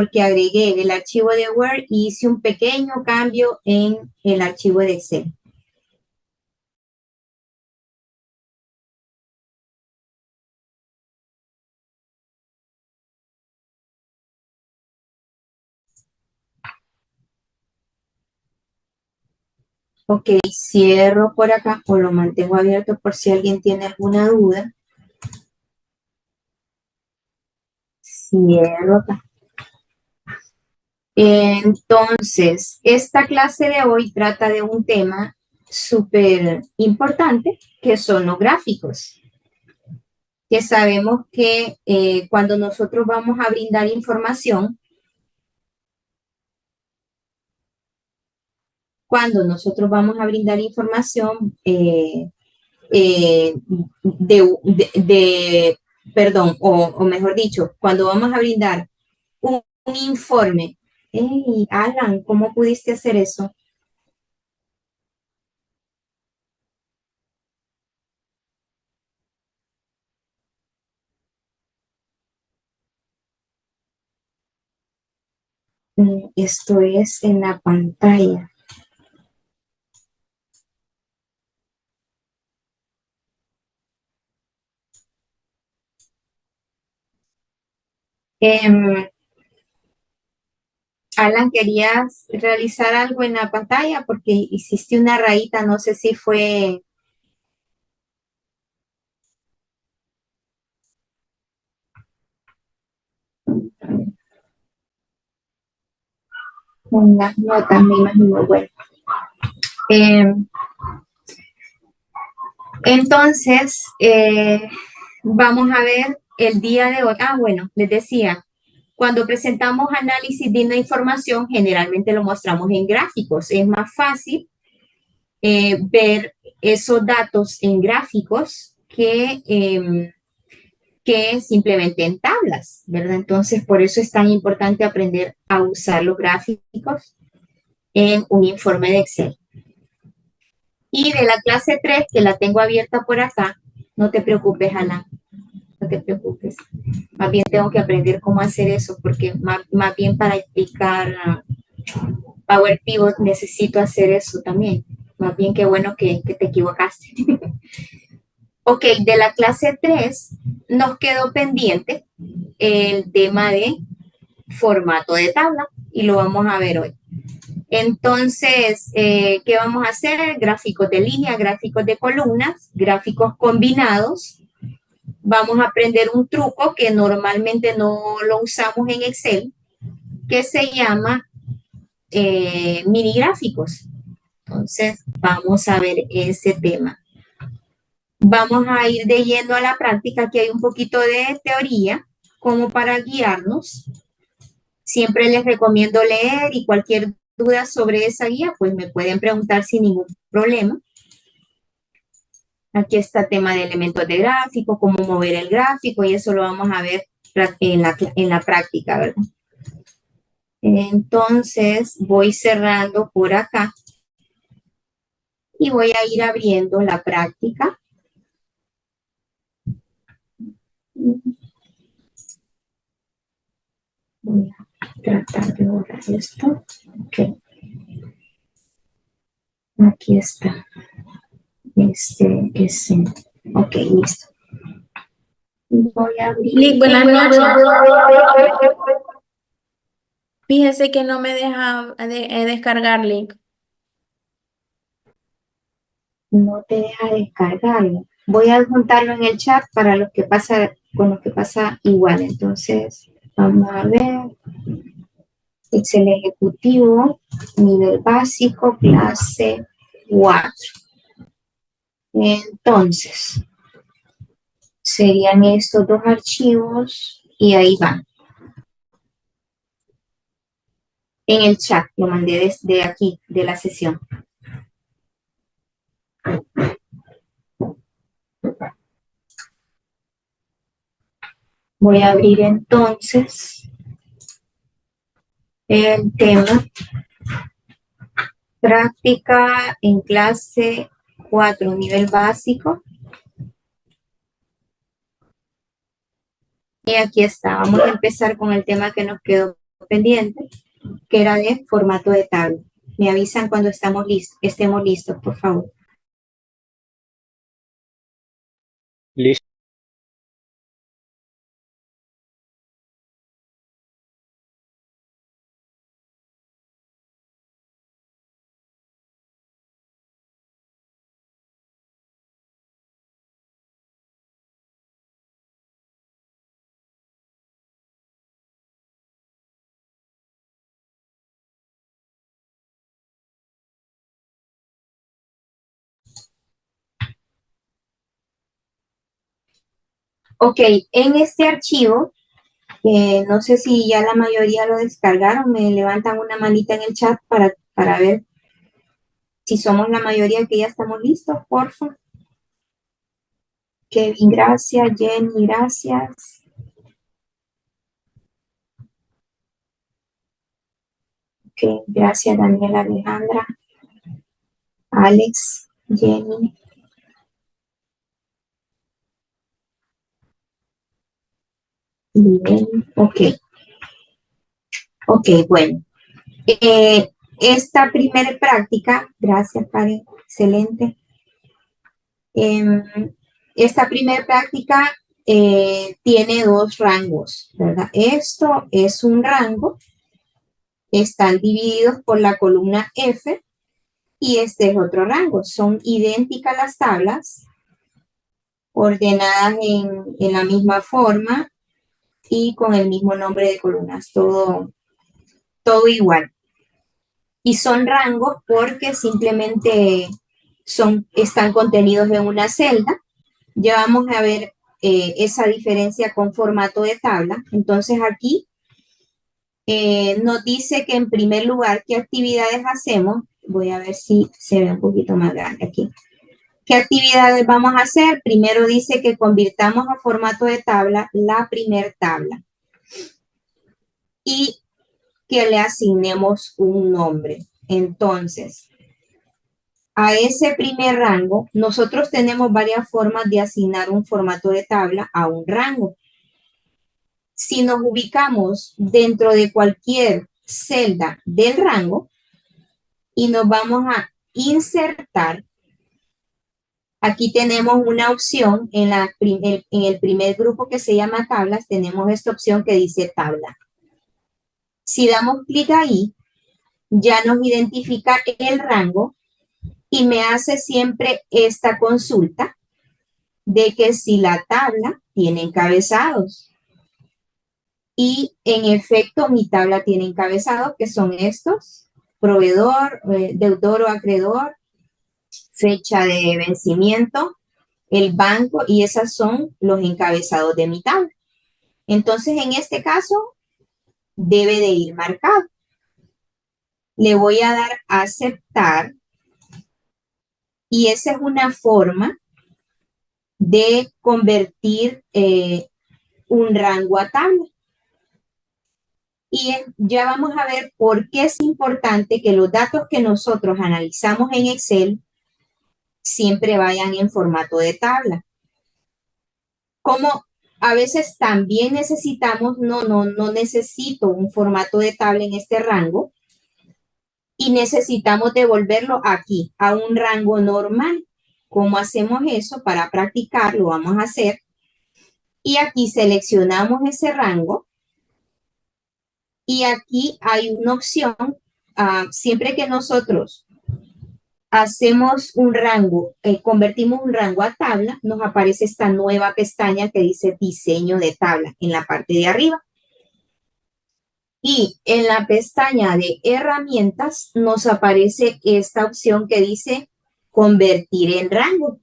porque agregué el archivo de Word y hice un pequeño cambio en el archivo de Excel. Ok, cierro por acá o lo mantengo abierto por si alguien tiene alguna duda. Cierro acá. Entonces, esta clase de hoy trata de un tema súper importante, que son los gráficos. Que sabemos que cuando nosotros vamos a brindar información, perdón, o mejor dicho, cuando vamos a brindar un informe. Hey, Alan, ¿cómo pudiste hacer eso? Esto es en la pantalla. Alan, ¿querías realizar algo en la pantalla? Porque hiciste una rayita, no sé si fue unas notas, me imagino. Bueno, eh, entonces, vamos a ver el día de hoy. Ah, bueno, les decía, cuando presentamos análisis de una información, generalmente lo mostramos en gráficos. Es más fácil ver esos datos en gráficos que simplemente en tablas, ¿verdad? Entonces, por eso es tan importante aprender a usar los gráficos en un informe de Excel. Y de la clase 3 que la tengo abierta por acá, no te preocupes, Ana, no te preocupes. Más bien tengo que aprender cómo hacer eso, porque más bien para explicar Power Pivot necesito hacer eso también. Más bien qué bueno que te equivocaste. Ok, de la clase 3 nos quedó pendiente el tema de formato de tabla y lo vamos a ver hoy. Entonces, ¿qué vamos a hacer? Gráficos de línea, gráficos de columnas, gráficos combinados. Vamos a aprender un truco que normalmente no lo usamos en Excel, que se llama mini gráficos. Entonces, vamos a ver ese tema. Vamos a ir de lleno a la práctica, aquí hay un poquito de teoría como para guiarnos. Siempre les recomiendo leer y cualquier duda sobre esa guía, pues me pueden preguntar sin ningún problema. Aquí está tema de elementos de gráfico, cómo mover el gráfico y eso lo vamos a ver en la práctica, ¿verdad? Entonces voy cerrando por acá y voy a ir abriendo la práctica. Voy a tratar de borrar esto. Ok. Aquí está. Ok, listo. Voy a abrir. Lick, buenas noches. Fíjese que no me deja descargar link. No te deja descargarlo. Voy a adjuntarlo en el chat para los que pasa, con los que pasa igual. Entonces, vamos a ver. Excel ejecutivo, nivel básico, clase 4. Entonces, serían estos dos archivos y ahí van. En el chat, lo mandé desde aquí, de la sesión. Voy a abrir entonces el tema práctica en clase 4, nivel básico. Y aquí está. Vamos a empezar con el tema que nos quedó pendiente, que era de formato de tabla. Me avisan cuando estemos listos, por favor. Listo. Ok, en este archivo, no sé si ya la mayoría lo descargaron, me levantan una manita en el chat para ver si somos la mayoría que ya estamos listos, por favor. Kevin, gracias. Jenny, gracias. Ok, gracias Daniela, Alejandra, Alex, Jenny. Bien, ok. Ok, bueno. Esta primera práctica, gracias Karen, excelente. Esta primera práctica tiene dos rangos, ¿verdad? Esto es un rango, están divididos por la columna F y este es otro rango. Son idénticas las tablas, ordenadas en la misma forma y con el mismo nombre de columnas, todo igual. Y son rangos porque simplemente están contenidos en una celda. Ya vamos a ver esa diferencia con formato de tabla. Entonces aquí nos dice que en primer lugar, ¿qué actividades hacemos? Voy a ver si se ve un poquito más grande aquí. ¿Qué actividades vamos a hacer? Primero dice que convirtamos a formato de tabla la primer tabla y que le asignemos un nombre. Entonces, a ese primer rango, nosotros tenemos varias formas de asignar un formato de tabla a un rango. Si nos ubicamos dentro de cualquier celda del rango y nos vamos a insertar, aquí tenemos una opción en el primer grupo que se llama tablas, tenemos esta opción que dice tabla. Si damos clic ahí, ya nos identifica el rango y me hace siempre esta consulta de que si la tabla tiene encabezados. Y en efecto, mi tabla tiene encabezados, que son estos: proveedor, deudor o acreedor, fecha de vencimiento, el banco, y esos son los encabezados de mi tabla. Entonces, en este caso, debe de ir marcado. Le voy a dar a aceptar y esa es una forma de convertir un rango a tabla. Y ya vamos a ver por qué es importante que los datos que nosotros analizamos en Excel siempre vayan en formato de tabla. Como a veces también necesitamos, no necesito un formato de tabla en este rango y necesitamos devolverlo aquí a un rango normal. ¿Cómo hacemos eso? Para practicar lo vamos a hacer. Y aquí seleccionamos ese rango y aquí hay una opción, siempre que nosotros hacemos un rango, convertimos un rango a tabla, nos aparece esta nueva pestaña que dice diseño de tabla en la parte de arriba. Y en la pestaña de herramientas nos aparece esta opción que dice convertir en rango.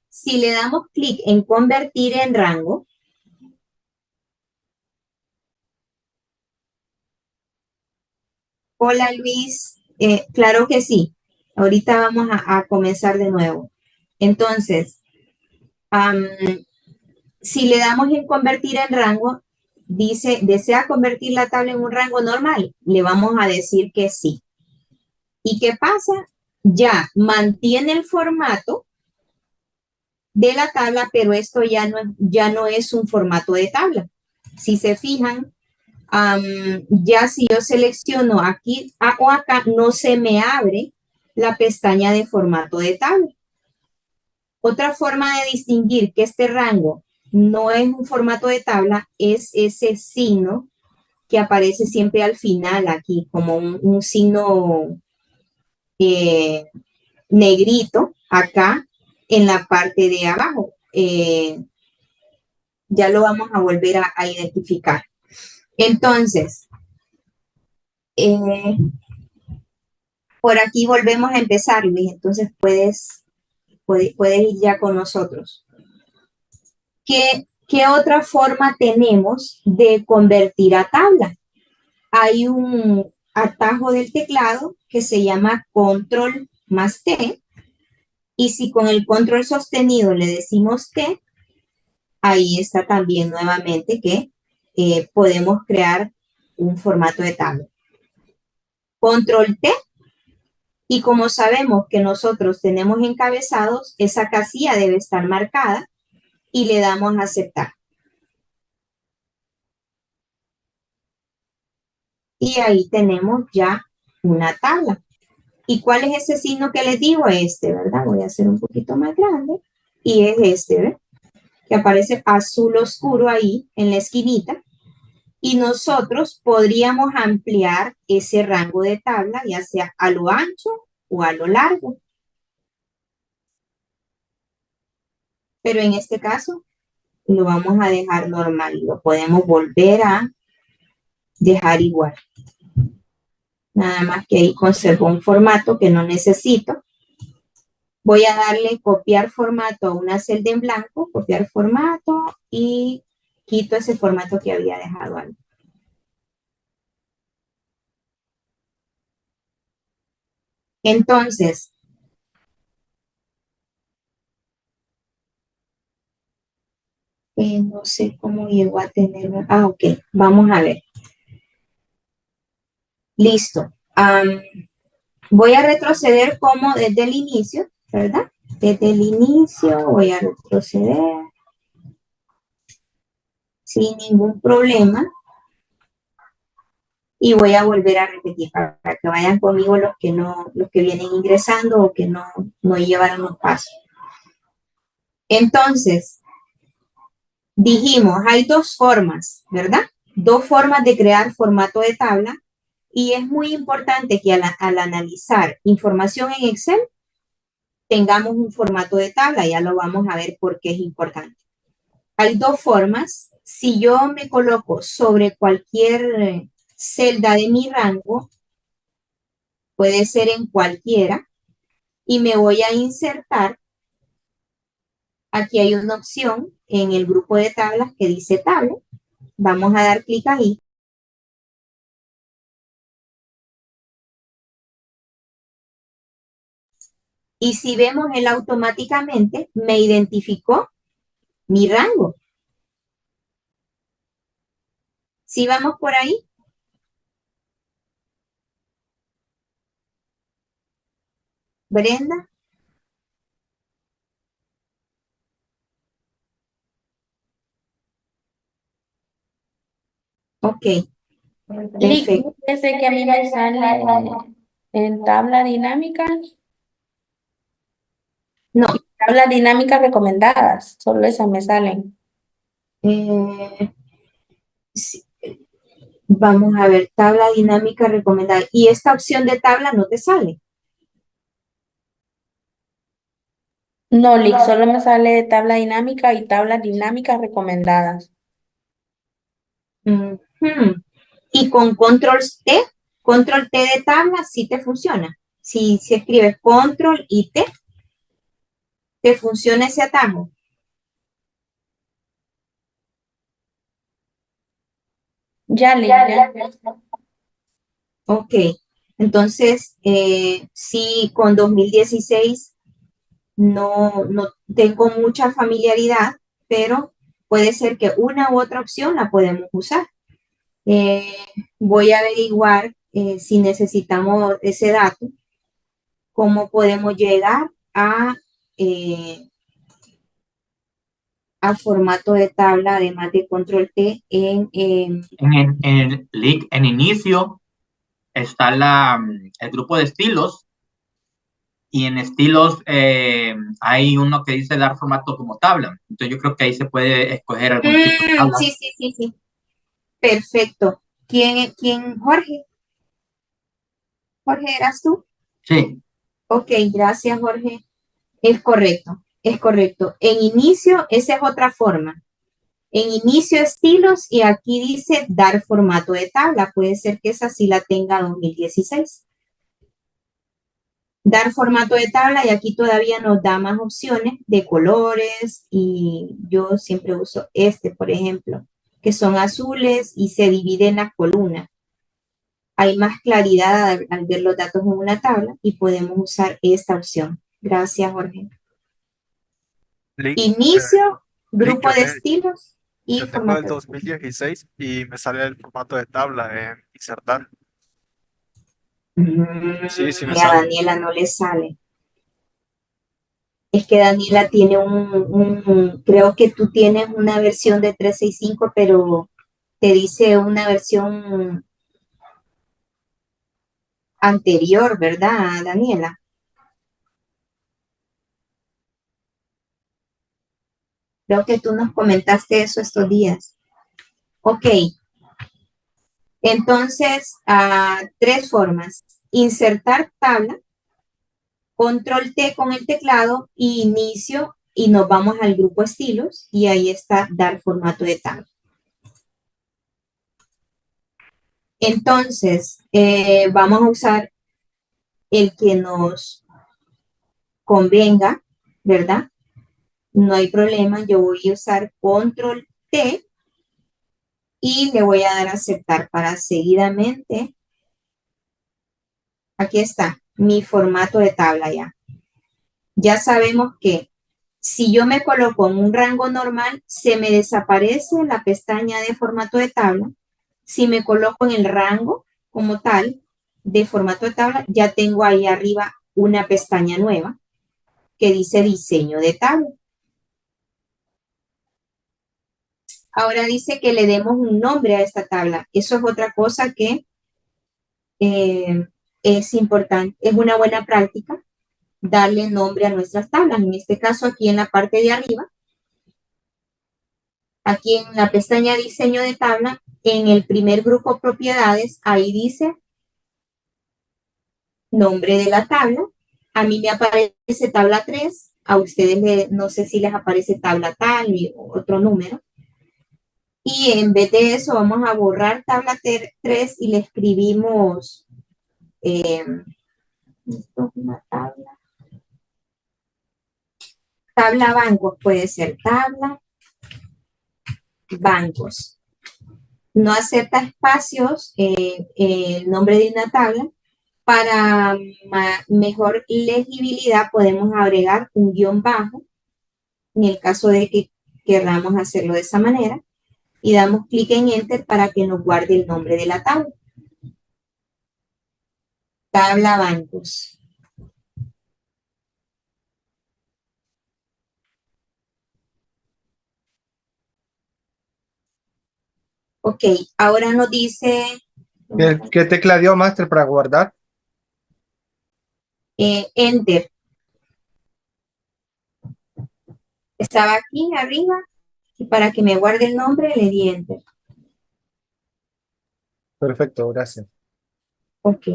Si le damos clic en convertir en rango, hola Luis, claro que sí. Ahorita vamos a comenzar de nuevo. Entonces, si le damos en convertir en rango, dice, ¿desea convertir la tabla en un rango normal? Le vamos a decir que sí. ¿Y qué pasa? Ya mantiene el formato de la tabla, pero esto ya no es un formato de tabla. Si se fijan, Ya si yo selecciono aquí o acá, no se me abre la pestaña de formato de tabla. Otra forma de distinguir que este rango no es un formato de tabla es ese signo que aparece siempre al final aquí, como un signo negrito acá en la parte de abajo. Ya lo vamos a volver a identificar. Entonces, por aquí volvemos a empezar, Luis. Entonces puedes ir ya con nosotros. ¿Qué otra forma tenemos de convertir a tabla? Hay un atajo del teclado que se llama control más T, y si con el control sostenido le decimos T, ahí está también nuevamente que podemos crear un formato de tabla. Control T, y como sabemos que nosotros tenemos encabezados, esa casilla debe estar marcada y le damos a aceptar. Y ahí tenemos ya una tabla. ¿Y cuál es ese signo que les digo? Este, ¿verdad? Voy a hacer un poquito más grande. Y es este, ¿verdad? Que aparece azul oscuro ahí en la esquinita. Y nosotros podríamos ampliar ese rango de tabla, ya sea a lo ancho o a lo largo. Pero en este caso lo vamos a dejar normal. Lo podemos volver a dejar igual. Nada más que ahí conservo un formato que no necesito. Voy a darle copiar formato a una celda en blanco, copiar formato, y quito ese formato que había dejado ahí. Entonces, no sé cómo llegó a tener. Ok, vamos a ver. Listo. Voy a retroceder como desde el inicio, ¿verdad? Desde el inicio voy a retroceder sin ningún problema. Y voy a volver a repetir para que vayan conmigo los que vienen ingresando o que no llevaron los pasos. Entonces, dijimos, hay dos formas, ¿verdad? Dos formas de crear formato de tabla, y es muy importante que al analizar información en Excel tengamos un formato de tabla. Ya lo vamos a ver por qué es importante. Hay dos formas. Si yo me coloco sobre cualquier celda de mi rango, puede ser en cualquiera, y me voy a insertar. Aquí hay una opción en el grupo de tablas que dice tabla. Vamos a dar clic ahí. Y si vemos, él automáticamente me identificó mi rango. ¿Sí vamos por ahí? Brenda. Ok, perfecto. Fíjese que a mí me sale en tabla dinámica, No, tabla dinámica recomendadas, solo esas me salen. sí, vamos a ver, tabla dinámica recomendada. Y esta opción de tabla no te sale. No, Lick, solo me sale tabla dinámica y tablas dinámicas recomendadas. Ujú. Y con control T de tabla, sí te funciona. Si escribes control y T, te funciona ese atajo. Ya, Lick, ya. Ok, entonces, sí, con 2016 no tengo mucha familiaridad, pero puede ser que una u otra opción la podemos usar. Eh, Voy a averiguar si necesitamos ese dato, cómo podemos llegar a a formato de tabla, además de control T, En inicio está el grupo de estilos, y en estilos hay uno que dice dar formato como tabla. Entonces yo creo que ahí se puede escoger algún tipo de tabla. Sí. Perfecto. ¿Quién? Jorge. Jorge, ¿eras tú? Sí. Ok, gracias, Jorge. Es correcto, es correcto. En inicio, esa es otra forma. En inicio, estilos, y aquí dice dar formato de tabla. Puede ser que esa sí la tenga 2016. Dar formato de tabla, y aquí todavía nos da más opciones de colores, y yo siempre uso este, por ejemplo, que son azules y se divide en las columnas. Hay más claridad al ver los datos en una tabla y podemos usar esta opción. Gracias, Jorge. Lick, Inicio, Lick, grupo de estilos y yo tengo el formato. 2016 y me sale el formato de tabla en insertar. Sí, me Y a sale. Daniela no le sale. Es que Daniela tiene creo que tú tienes una versión de 365, pero te dice una versión anterior, ¿verdad, Daniela? Creo que tú nos comentaste eso estos días. Ok, entonces, tres formas. Insertar tabla, control T con el teclado, y inicio, y nos vamos al grupo estilos, y ahí está dar formato de tabla. Entonces, vamos a usar el que nos convenga, ¿verdad? No hay problema, yo voy a usar control T y le voy a dar a aceptar para seguidamente. Aquí está mi formato de tabla ya. Ya sabemos que si yo me coloco en un rango normal, se me desaparece la pestaña de formato de tabla. Si me coloco en el rango como tal de formato de tabla, ya tengo ahí arriba una pestaña nueva que dice diseño de tabla. Ahora dice que le demos un nombre a esta tabla. Eso es otra cosa que es importante, es una buena práctica darle nombre a nuestras tablas. En este caso, aquí en la parte de arriba, aquí en la pestaña diseño de tabla, en el primer grupo propiedades, ahí dice nombre de la tabla. A mí me aparece tabla 3, a ustedes no sé si les aparece tabla tal y otro número. Y en vez de eso vamos a borrar tabla 3 y le escribimos, esto es una tabla bancos, puede ser tabla bancos. No acepta espacios el nombre de una tabla. Para mejor legibilidad podemos agregar un guión bajo en el caso de que queramos hacerlo de esa manera, y damos clic en Enter para que nos guarde el nombre de la tabla. Tabla bancos. Ok, ahora nos dice ¿Qué tecla dio, Master, para guardar? Enter. Estaba aquí arriba y para que me guarde el nombre le di Enter. Perfecto, gracias. Ok.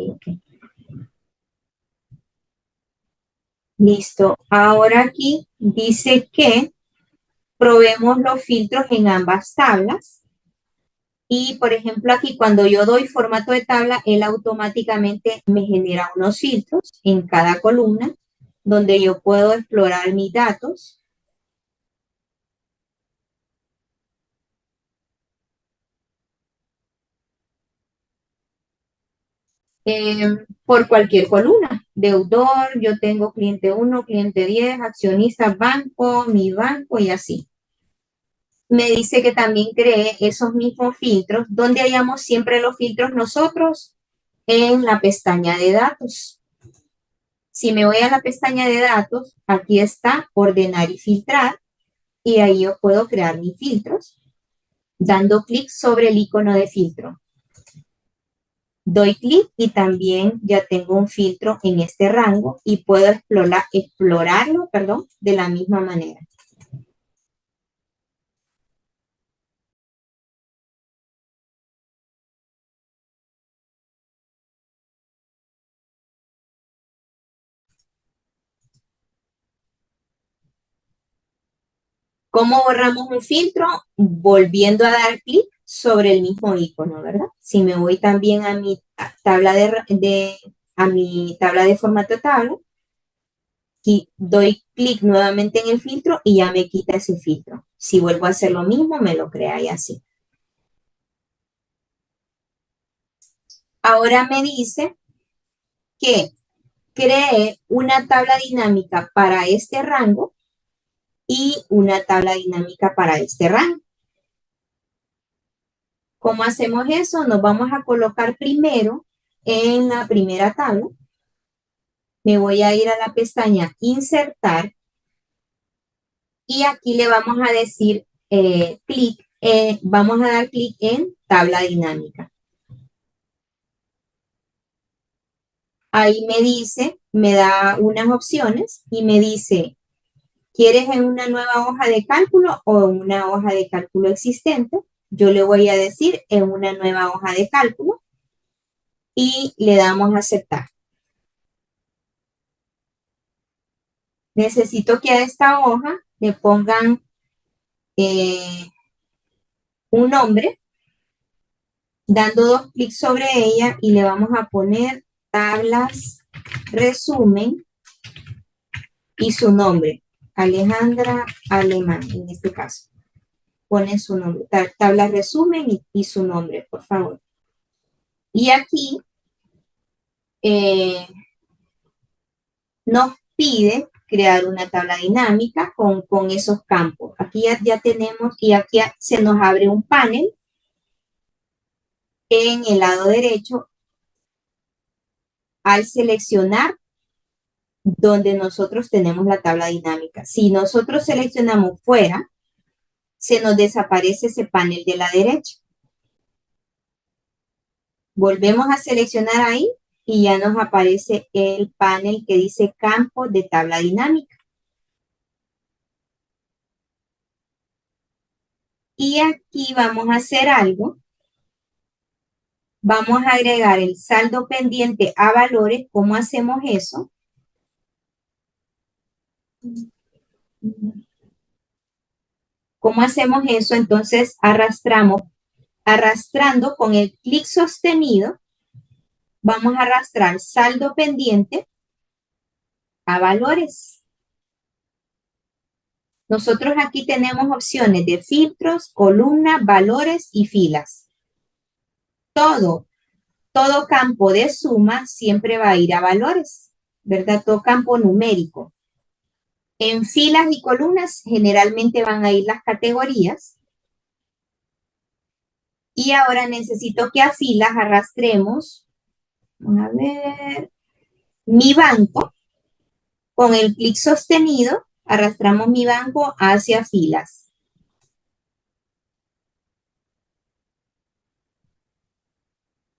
Listo. Ahora aquí dice que probemos los filtros en ambas tablas. Y, por ejemplo, aquí cuando yo doy formato de tabla, él automáticamente me genera unos filtros en cada columna donde yo puedo explorar mis datos. Por cualquier columna. Deudor, yo tengo cliente 1, cliente 10, accionistas, banco, mi banco y así. Me dice que también cree esos mismos filtros donde hayamos siempre los filtros nosotros en la pestaña de datos. Si me voy a la pestaña de datos, aquí está ordenar y filtrar. y ahí yo puedo crear mis filtros dando clic sobre el icono de filtro. Doy clic y también ya tengo un filtro en este rango y puedo explorarlo, de la misma manera. ¿Cómo borramos un filtro? Volviendo a dar clic sobre el mismo icono, ¿verdad? Si me voy también a mi tabla de formato tabla, y doy clic nuevamente en el filtro y ya me quita ese filtro. Si vuelvo a hacer lo mismo, me lo crea y así. Ahora me dice que cree una tabla dinámica para este rango y una tabla dinámica para este rango. ¿Cómo hacemos eso? Nos vamos a colocar primero en la primera tabla. Me voy a ir a la pestaña Insertar y aquí le vamos a decir vamos a dar clic en Tabla Dinámica. Ahí me dice, me da unas opciones y me dice, ¿quieres en una nueva hoja de cálculo o en una hoja de cálculo existente? Yo le voy a decir en una nueva hoja de cálculo y le damos a aceptar. Necesito que a esta hoja le pongan un nombre, dando 2 clics sobre ella y le vamos a poner tablas resumen y su nombre, Alejandra Alemán, en este caso. Pone su nombre, tablas resumen y su nombre, por favor. Y aquí nos pide crear una tabla dinámica con esos campos. Aquí ya tenemos y aquí se nos abre un panel en el lado derecho al seleccionar donde nosotros tenemos la tabla dinámica. Si nosotros seleccionamos fuera, se nos desaparece ese panel de la derecha. Volvemos a seleccionar ahí y ya nos aparece el panel que dice campo de tabla dinámica. Y aquí vamos a hacer algo. Vamos a agregar el saldo pendiente a valores. ¿Cómo hacemos eso? ¿Cómo hacemos eso? Entonces arrastrando con el clic sostenido, vamos a arrastrar saldo pendiente a valores. Nosotros aquí tenemos opciones de filtros, columnas, valores y filas. Todo campo de suma siempre va a ir a valores, ¿verdad? Todo campo numérico. En filas y columnas generalmente van a ir las categorías. Y ahora necesito que a filas arrastremos, vamos a ver, mi banco. Con el clic sostenido, arrastramos mi banco hacia filas.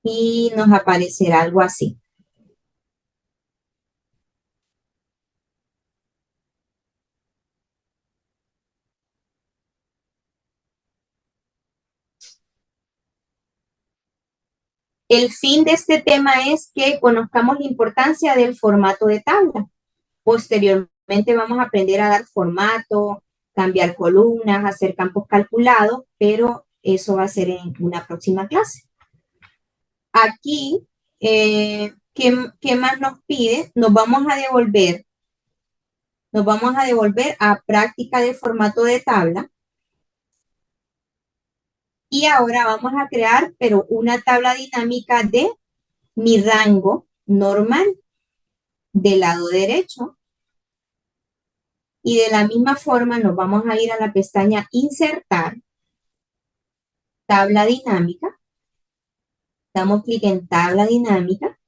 Y nos aparecerá algo así. El fin de este tema es que conozcamos la importancia del formato de tabla. Posteriormente vamos a aprender a dar formato, cambiar columnas, hacer campos calculados, pero eso va a ser en una próxima clase. Aquí, ¿qué más nos pide? Nos vamos a devolver a práctica de formato de tabla. Y ahora vamos a crear, pero una tabla dinámica de mi rango normal del lado derecho. Y de la misma forma nos vamos a ir a la pestaña Insertar, Tabla Dinámica. Damos clic en Tabla Dinámica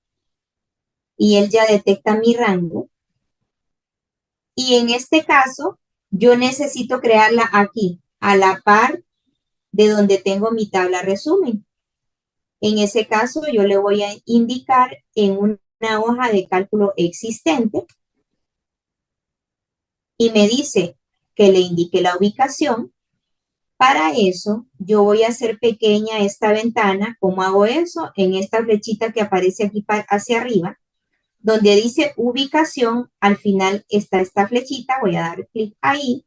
y él ya detecta mi rango. Y en este caso yo necesito crearla aquí, a la par de donde tengo mi tabla resumen. En ese caso, yo le voy a indicar en una hoja de cálculo existente y me dice que le indique la ubicación. Para eso, yo voy a hacer pequeña esta ventana. ¿Cómo hago eso? En esta flechita que aparece aquí hacia arriba, donde dice ubicación, al final está esta flechita, voy a dar clic ahí.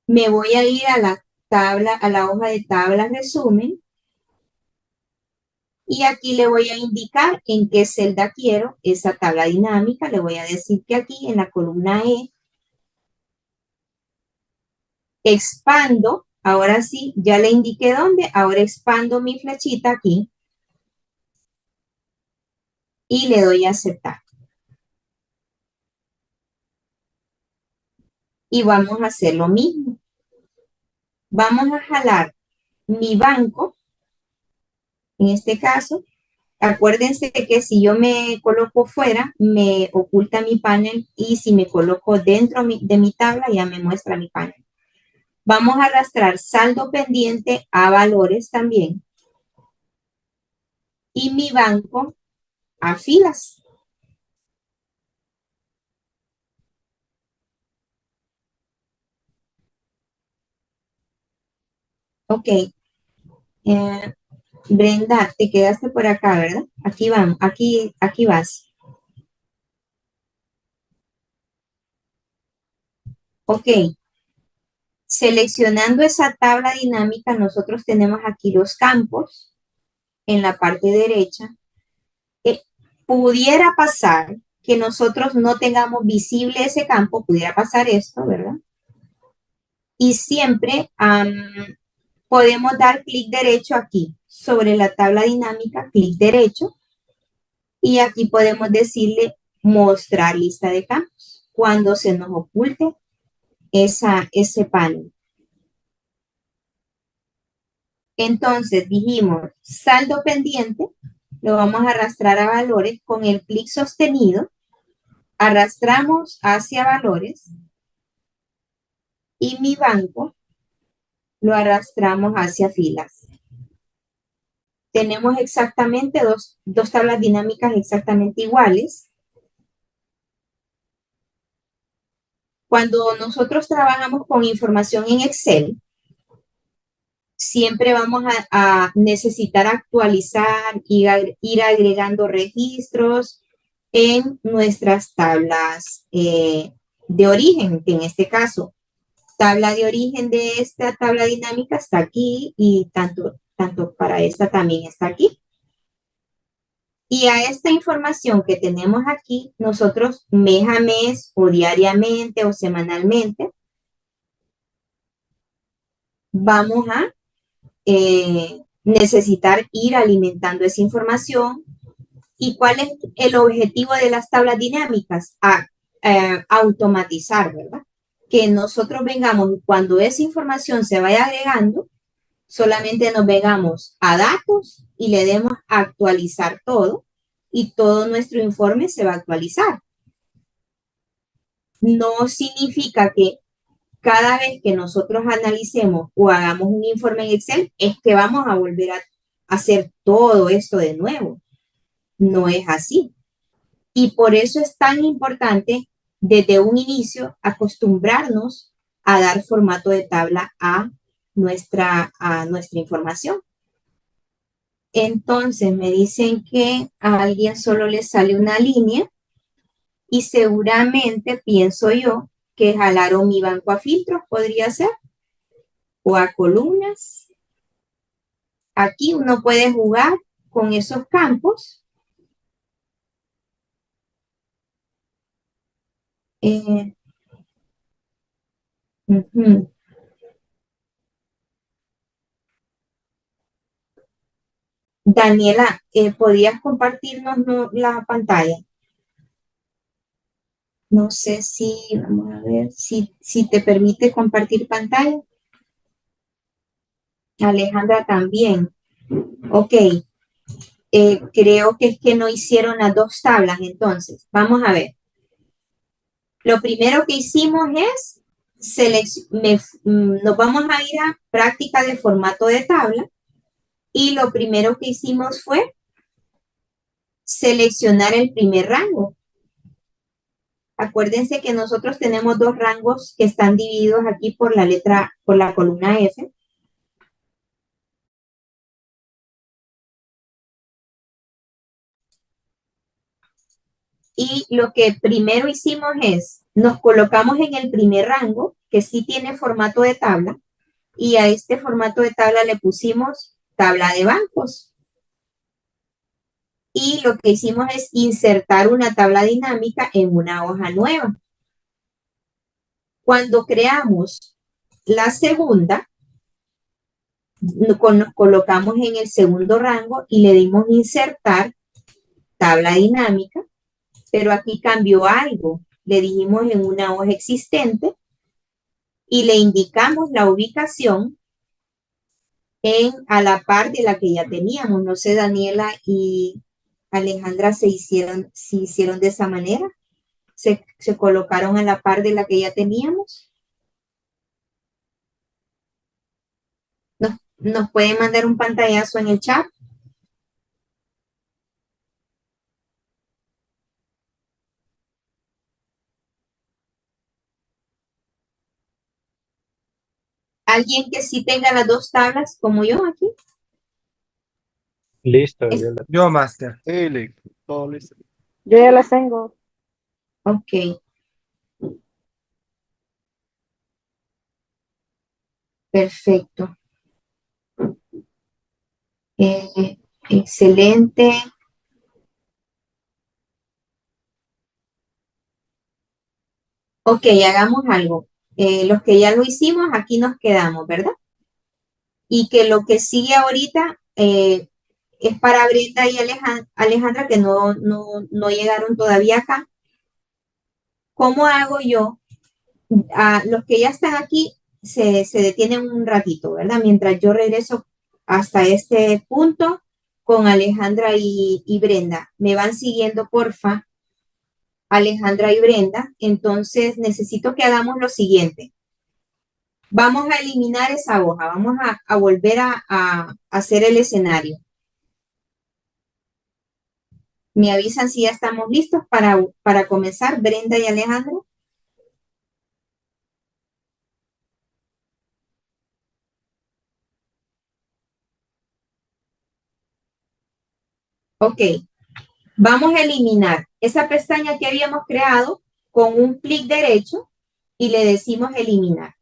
Me voy a ir a la tabla, a la hoja de tabla resumen. Y aquí le voy a indicar en qué celda quiero esa tabla dinámica. Le voy a decir que aquí en la columna E, expando, ahora sí, ya le indiqué dónde, ahora expando mi flechita aquí y le doy a aceptar. Y vamos a hacer lo mismo. Vamos a jalar mi banco, en este caso. Acuérdense que si yo me coloco fuera, me oculta mi panel y si me coloco dentro de mi tabla, ya me muestra mi panel. Vamos a arrastrar saldo pendiente a valores también. Y mi banco a filas. Ok. Brenda, te quedaste por acá, ¿verdad? Aquí vamos, aquí vas. Ok. Seleccionando esa tabla dinámica, nosotros tenemos aquí los campos en la parte derecha. Pudiera pasar que nosotros no tengamos visible ese campo, pudiera pasar esto, ¿verdad? Y siempre podemos dar clic derecho aquí sobre la tabla dinámica, clic derecho, y aquí podemos decirle mostrar lista de campos cuando se nos oculte ese panel. Entonces dijimos saldo pendiente, lo vamos a arrastrar a valores con el clic sostenido, arrastramos hacia valores y mi banco lo arrastramos hacia filas. Tenemos exactamente dos tablas dinámicas exactamente iguales. Cuando nosotros trabajamos con información en Excel, siempre vamos a necesitar actualizar y ir agregando registros en nuestras tablas de origen, que en este caso, tabla de origen de esta tabla dinámica está aquí y tanto para esta también está aquí. Y a esta información que tenemos aquí, nosotros mes a mes o diariamente o semanalmente, vamos a necesitar ir alimentando esa información. ¿Y cuál es el objetivo de las tablas dinámicas? Automatizar, ¿verdad? Que nosotros vengamos, cuando esa información se vaya agregando, solamente nos vengamos a datos y le demos a actualizar todo y todo nuestro informe se va a actualizar. No significa que cada vez que nosotros analicemos o hagamos un informe en Excel, es que vamos a volver a hacer todo esto de nuevo. No es así. Y por eso es tan importante desde un inicio acostumbrarnos a dar formato de tabla a nuestra información. Entonces me dicen que a alguien solo le sale una línea y seguramente pienso yo que jalaron mi banco a filtros, podría ser, o a columnas. Aquí uno puede jugar con esos campos. Daniela, ¿podrías compartirnos la pantalla? No sé si, vamos a ver, si te permite compartir pantalla. Alejandra también. Ok. Creo que es que no hicieron las dos tablas, entonces. Vamos a ver. Lo primero que hicimos es, nos vamos a ir a práctica de formato de tabla y lo primero que hicimos fue seleccionar el primer rango. Acuérdense que nosotros tenemos dos rangos que están divididos aquí por la columna F. Y lo que primero hicimos es, nos colocamos en el primer rango, que sí tiene formato de tabla, y a este formato de tabla le pusimos tabla de bancos. Y lo que hicimos es insertar una tabla dinámica en una hoja nueva. Cuando creamos la segunda, nos colocamos en el segundo rango y le dimos insertar tabla dinámica, pero aquí cambió algo. Le dijimos en una hoja existente y le indicamos la ubicación a la par de la que ya teníamos. No sé, Daniela y Alejandra se hicieron de esa manera. Se colocaron a la par de la que ya teníamos. Nos pueden mandar un pantallazo en el chat. ¿Alguien que sí tenga las dos tablas como yo aquí? Listo. Yo, Master. Sí, Lick, todo listo. Yo ya las tengo. Ok. Perfecto. Excelente. Ok, hagamos algo. Los que ya lo hicimos, aquí nos quedamos, ¿verdad? Y que lo que sigue ahorita es para Brenda y Alejandra, que no llegaron todavía acá. ¿Cómo hago yo? Los que ya están aquí se detienen un ratito, ¿verdad? Mientras yo regreso hasta este punto con Alejandra y Brenda. Me van siguiendo, porfa, Alejandra y Brenda. Entonces, necesito que hagamos lo siguiente. Vamos a eliminar esa hoja, vamos a volver a hacer el escenario. Me avisan si ya estamos listos para comenzar, Brenda y Alejandra. Ok, vamos a eliminar esa pestaña que habíamos creado con un clic derecho y le decimos eliminar.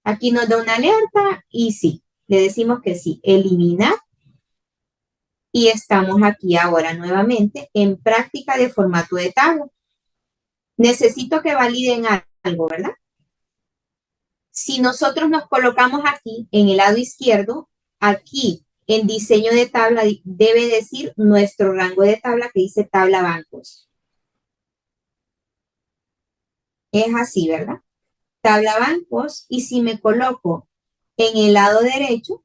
Aquí nos da una alerta y sí, le decimos que sí, eliminar. Y estamos aquí ahora nuevamente en práctica de formato de tabla. Necesito que validen algo, ¿verdad? Si nosotros nos colocamos aquí en el lado izquierdo, aquí en diseño de tabla debe decir nuestro rango de tabla que dice tabla bancos. Es así, ¿verdad? Tabla bancos, y si me coloco en el lado derecho,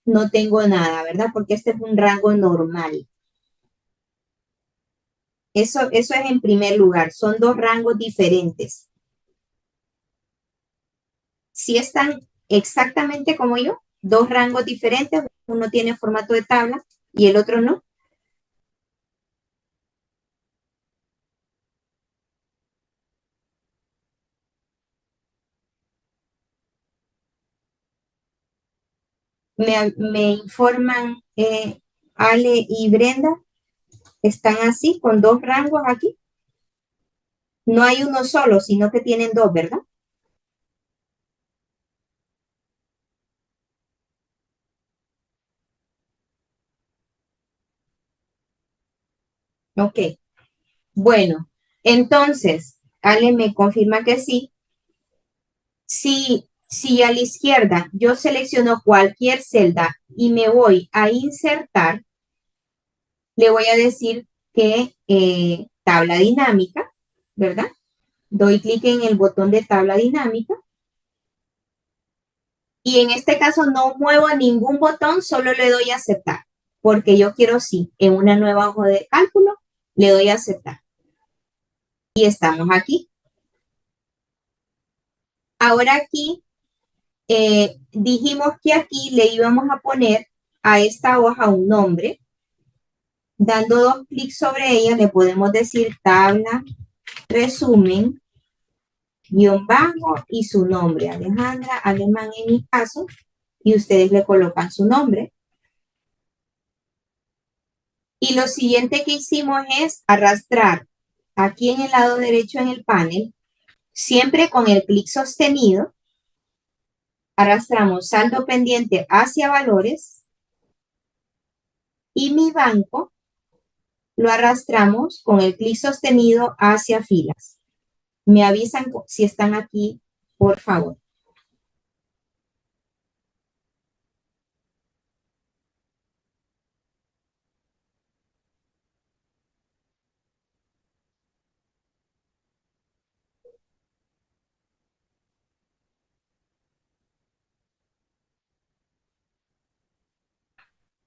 no tengo nada, ¿verdad? Porque este es un rango normal. Eso es en primer lugar, son dos rangos diferentes. Si están exactamente como yo, dos rangos diferentes, uno tiene formato de tabla y el otro no. Me informan Ale y Brenda, están así con dos rangos aquí. No hay uno solo, sino que tienen dos, ¿verdad? Ok. Bueno, entonces, Ale me confirma que sí. Si a la izquierda yo selecciono cualquier celda y me voy a insertar, le voy a decir que tabla dinámica, ¿verdad? Doy clic en el botón de tabla dinámica. Y en este caso no muevo ningún botón, solo le doy a aceptar, porque yo quiero sí, en una nueva hoja de cálculo, le doy a aceptar. Y estamos aquí. Ahora aquí dijimos que aquí le íbamos a poner a esta hoja un nombre. Dando 2 clics sobre ella le podemos decir tabla, resumen, guión bajo y su nombre. Alejandra Alemán en mi caso. Y ustedes le colocan su nombre. Y lo siguiente que hicimos es arrastrar aquí en el lado derecho en el panel, siempre con el clic sostenido, arrastramos saldo pendiente hacia valores y mi banco lo arrastramos con el clic sostenido hacia filas. Me avisan si están aquí, por favor.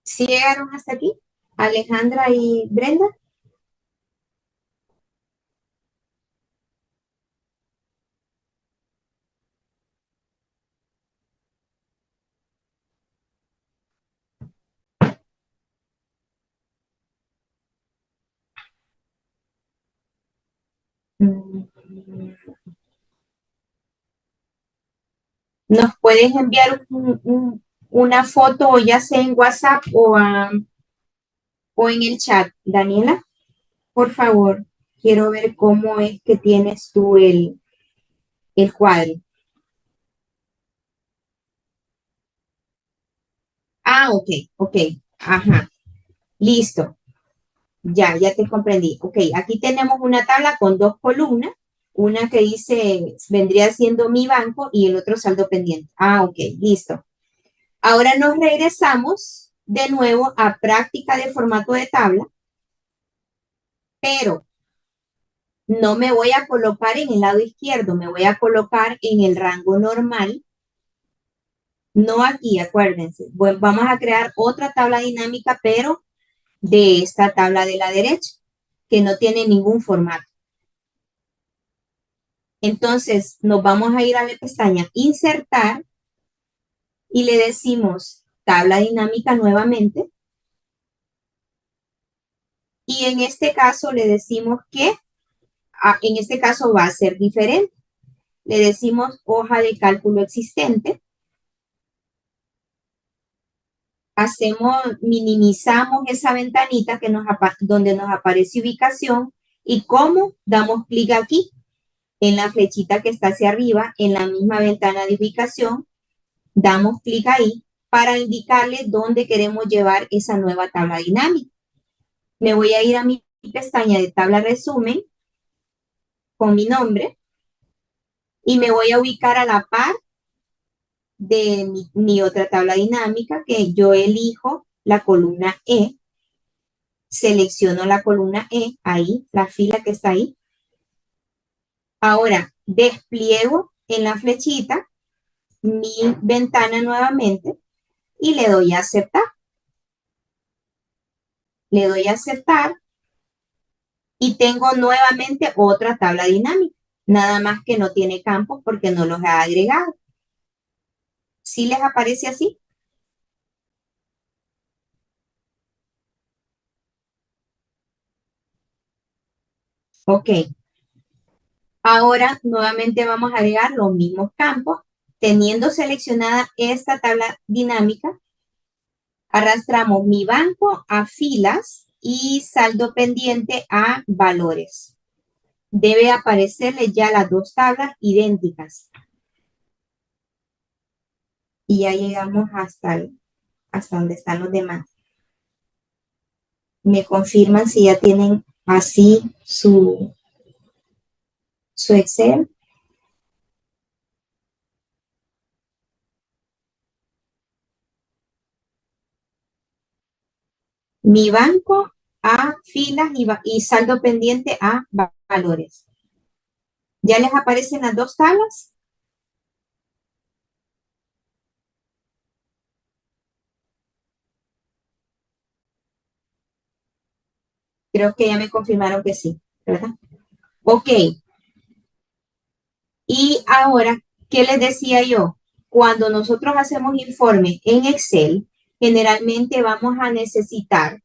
¿Sí llegaron hasta aquí? Alejandra y Brenda. ¿Nos puedes enviar una foto, ya sea en WhatsApp o en el chat, Daniela? Por favor, quiero ver cómo es que tienes tú el cuadro. Ah, ok, ok. Ajá. Listo. Ya te comprendí. Ok, aquí tenemos una tabla con 2 columnas. Una que dice, vendría siendo mi banco y el otro saldo pendiente. Ah, ok, listo. Ahora nos regresamos de nuevo a práctica de formato de tabla, pero no me voy a colocar en el lado izquierdo, me voy a colocar en el rango normal. No aquí, acuérdense. Bueno, vamos a crear otra tabla dinámica, pero de esta tabla de la derecha, que no tiene ningún formato. Entonces, nos vamos a ir a la pestaña Insertar y le decimos tabla dinámica nuevamente. Y en este caso le decimos que, en este caso va a ser diferente. Le decimos hoja de cálculo existente. Minimizamos esa ventanita que donde nos aparece ubicación y cómo damos clic aquí en la flechita que está hacia arriba, en la misma ventana de ubicación, damos clic ahí para indicarle dónde queremos llevar esa nueva tabla dinámica. Me voy a ir a mi pestaña de tabla resumen con mi nombre y me voy a ubicar a la par de mi otra tabla dinámica que yo elijo la columna E. Selecciono la columna E, ahí, la fila que está ahí. Ahora, despliego en la flechita mi ventana nuevamente y le doy a aceptar. Le doy a aceptar y tengo nuevamente otra tabla dinámica. Nada más que no tiene campos porque no los he agregado. ¿Sí les aparece así? Ok. Ahora nuevamente vamos a agregar los mismos campos. Teniendo seleccionada esta tabla dinámica, arrastramos mi banco a filas y saldo pendiente a valores. Debe aparecerle ya las 2 tablas idénticas. Y ya llegamos hasta donde están los demás. Me confirman si ya tienen así su Excel. Mi banco a filas y saldo pendiente a valores. ¿Ya les aparecen las 2 tablas? Creo que ya me confirmaron que sí, ¿verdad? Ok, y ahora, ¿qué les decía yo? Cuando nosotros hacemos informe en Excel, generalmente vamos a necesitar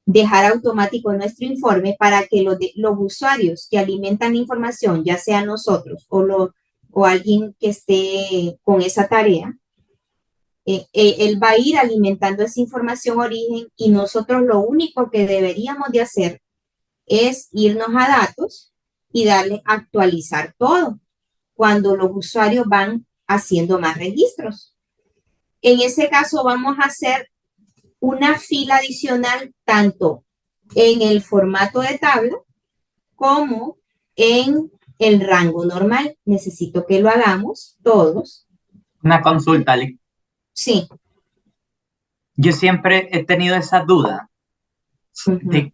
dejar automático nuestro informe para que los usuarios que alimentan la información, ya sea nosotros o alguien que esté con esa tarea, él va a ir alimentando esa información origen y nosotros lo único que deberíamos de hacer es irnos a datos y darle actualizar todo cuando los usuarios van haciendo más registros. En ese caso vamos a hacer una fila adicional tanto en el formato de tabla como en el rango normal. Necesito que lo hagamos todos. Una consulta, Alex. Sí. Yo siempre he tenido esa duda de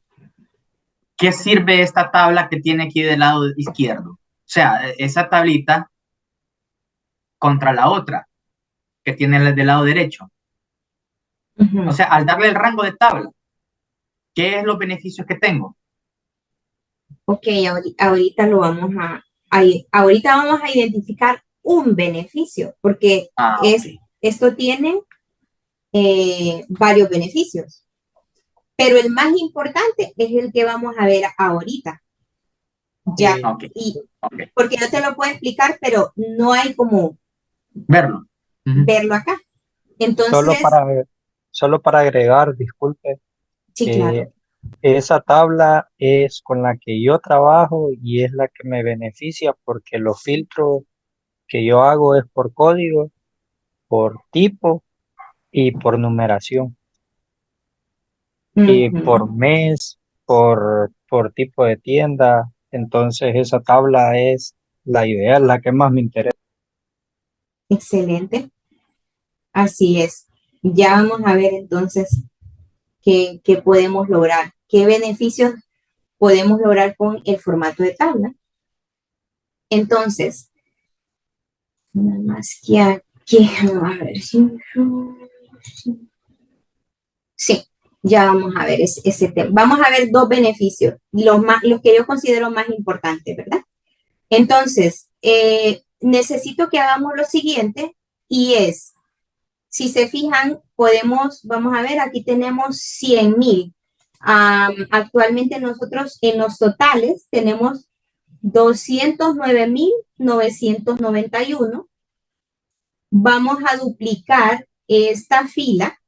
qué sirve esta tabla que tiene aquí del lado izquierdo. O sea, esa tablita contra la otra que tiene del lado derecho. O sea, al darle el rango de tabla, ¿qué es los beneficios que tengo? Ok, ahorita ahorita vamos a identificar un beneficio, porque Okay. esto tiene varios beneficios, pero el más importante es el que vamos a ver ahorita. Ya, Okay. porque yo te lo puedo explicar, pero no hay como verlo acá. Entonces, Solo para agregar, disculpe, sí, claro. esa tabla es con la que yo trabajo y es la que me beneficia porque los filtros que yo hago es por código, por tipo y por numeración y por mes, por tipo de tienda. Entonces esa tabla es la ideal, la que más me interesa. Excelente. Así es. Ya vamos a ver entonces qué podemos lograr, qué beneficios podemos lograr con el formato de tabla. Entonces, nada más que aquí, a ver sí, ya vamos a ver ese tema. Vamos a ver dos beneficios, los que yo considero más importantes, ¿verdad? Entonces, necesito que hagamos lo siguiente y es, si se fijan, vamos a ver, aquí tenemos 100,000. Actualmente nosotros en los totales tenemos 209,991. Vamos a duplicar esta fila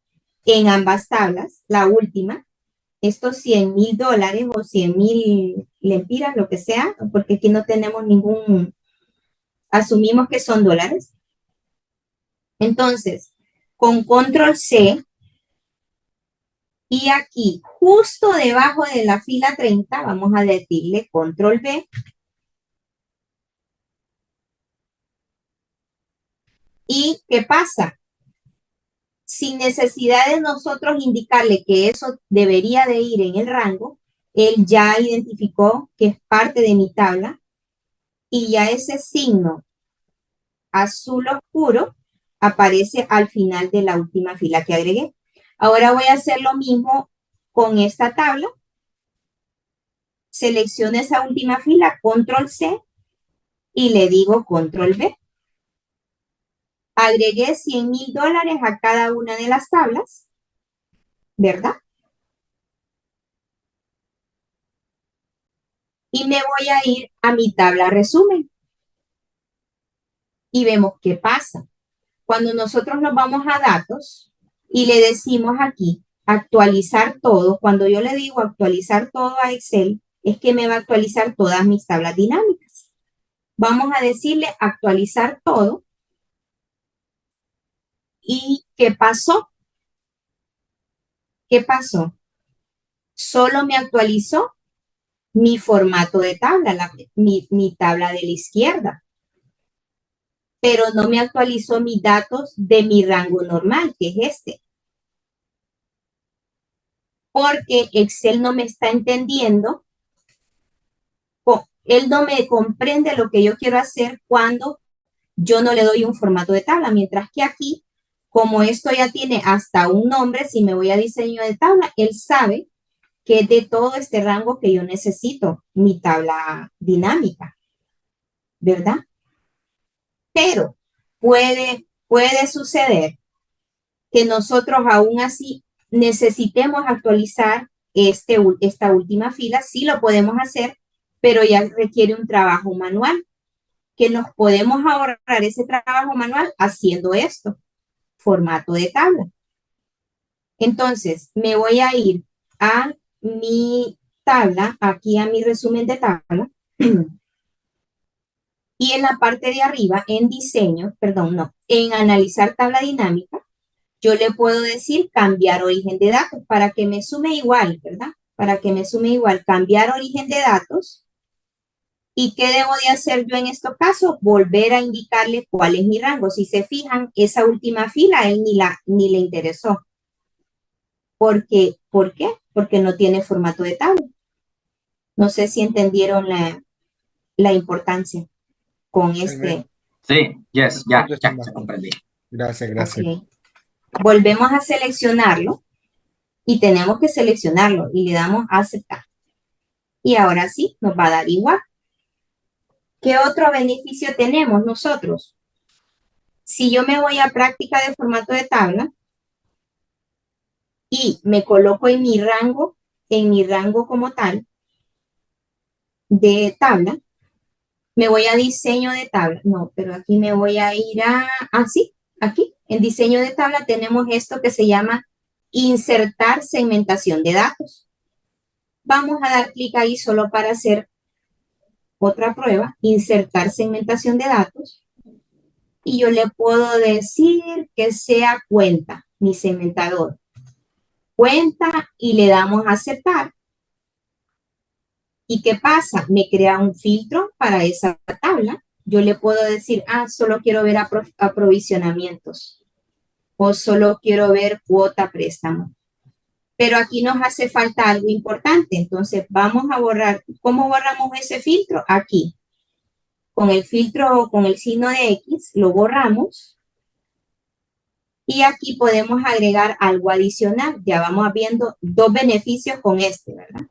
en ambas tablas, la última, estos $100,000 o 100,000 lempiras, lo que sea, porque aquí no tenemos asumimos que son dólares. Entonces, con control C, y aquí, justo debajo de la fila 30, vamos a decirle control V. ¿Y qué pasa? Sin necesidad de nosotros indicarle que eso debería de ir en el rango, él ya identificó que es parte de mi tabla y ya ese signo azul oscuro aparece al final de la última fila que agregué. Ahora voy a hacer lo mismo con esta tabla. Selecciono esa última fila, control C, y le digo control V. Agregué $100,000 a cada una de las tablas, ¿verdad? Y me voy a ir a mi tabla resumen. Y vemos qué pasa. Cuando nosotros nos vamos a datos y le decimos aquí actualizar todo, cuando yo le digo actualizar todo a Excel, es que me va a actualizar todas mis tablas dinámicas. Vamos a decirle actualizar todo. ¿Y qué pasó? ¿Qué pasó? Solo me actualizó mi formato de tabla, mi tabla de la izquierda, pero no me actualizó mis datos de mi rango normal, que es este. Porque Excel no me está entendiendo, él no me comprende lo que yo quiero hacer cuando yo no le doy un formato de tabla, mientras que aquí, como esto ya tiene hasta un nombre, si me voy a diseño de tabla, él sabe que es de todo este rango que yo necesito, mi tabla dinámica, ¿verdad? Pero puede suceder que nosotros aún así necesitemos actualizar esta última fila, sí lo podemos hacer, pero ya requiere un trabajo manual, que nos podemos ahorrar ese trabajo manual haciendo esto, formato de tabla. Entonces, me voy a ir a mi tabla, aquí a mi resumen de tabla, y en la parte de arriba, en diseño, perdón, no, en analizar tabla dinámica, yo le puedo decir cambiar origen de datos para que me sume igual, ¿verdad? Para que me sume igual, cambiar origen de datos. ¿Y qué debo de hacer yo en estos casos? Volver a indicarle cuál es mi rango. Si se fijan, esa última fila a él ni le interesó. ¿Por qué? Porque no tiene formato de tabla. No sé si entendieron la importancia con este. Sí, yes, ya Yo estoy más- comprendí. Gracias, gracias. Ok. Volvemos a seleccionarlo y tenemos que seleccionarlo y le damos a aceptar. Y ahora sí, nos va a dar igual. ¿Qué otro beneficio tenemos nosotros? Si yo me voy a práctica de formato de tabla y me coloco en mi rango como tal de tabla, me voy a diseño de tabla. No, pero aquí me voy a ir sí, aquí, en diseño de tabla tenemos esto que se llama insertar segmentación de datos. Vamos a dar clic ahí solo para hacer otra prueba, insertar segmentación de datos. Y yo le puedo decir que sea cuenta, mi segmentador. Cuenta y le damos a aceptar. ¿Y qué pasa? Me crea un filtro para esa tabla. Yo le puedo decir, solo quiero ver aprovisionamientos o solo quiero ver cuota préstamo. Pero aquí nos hace falta algo importante. Entonces vamos a borrar. ¿Cómo borramos ese filtro? Aquí. Con el filtro, con el signo de X, lo borramos. Y aquí podemos agregar algo adicional. Ya vamos viendo dos beneficios con ¿verdad?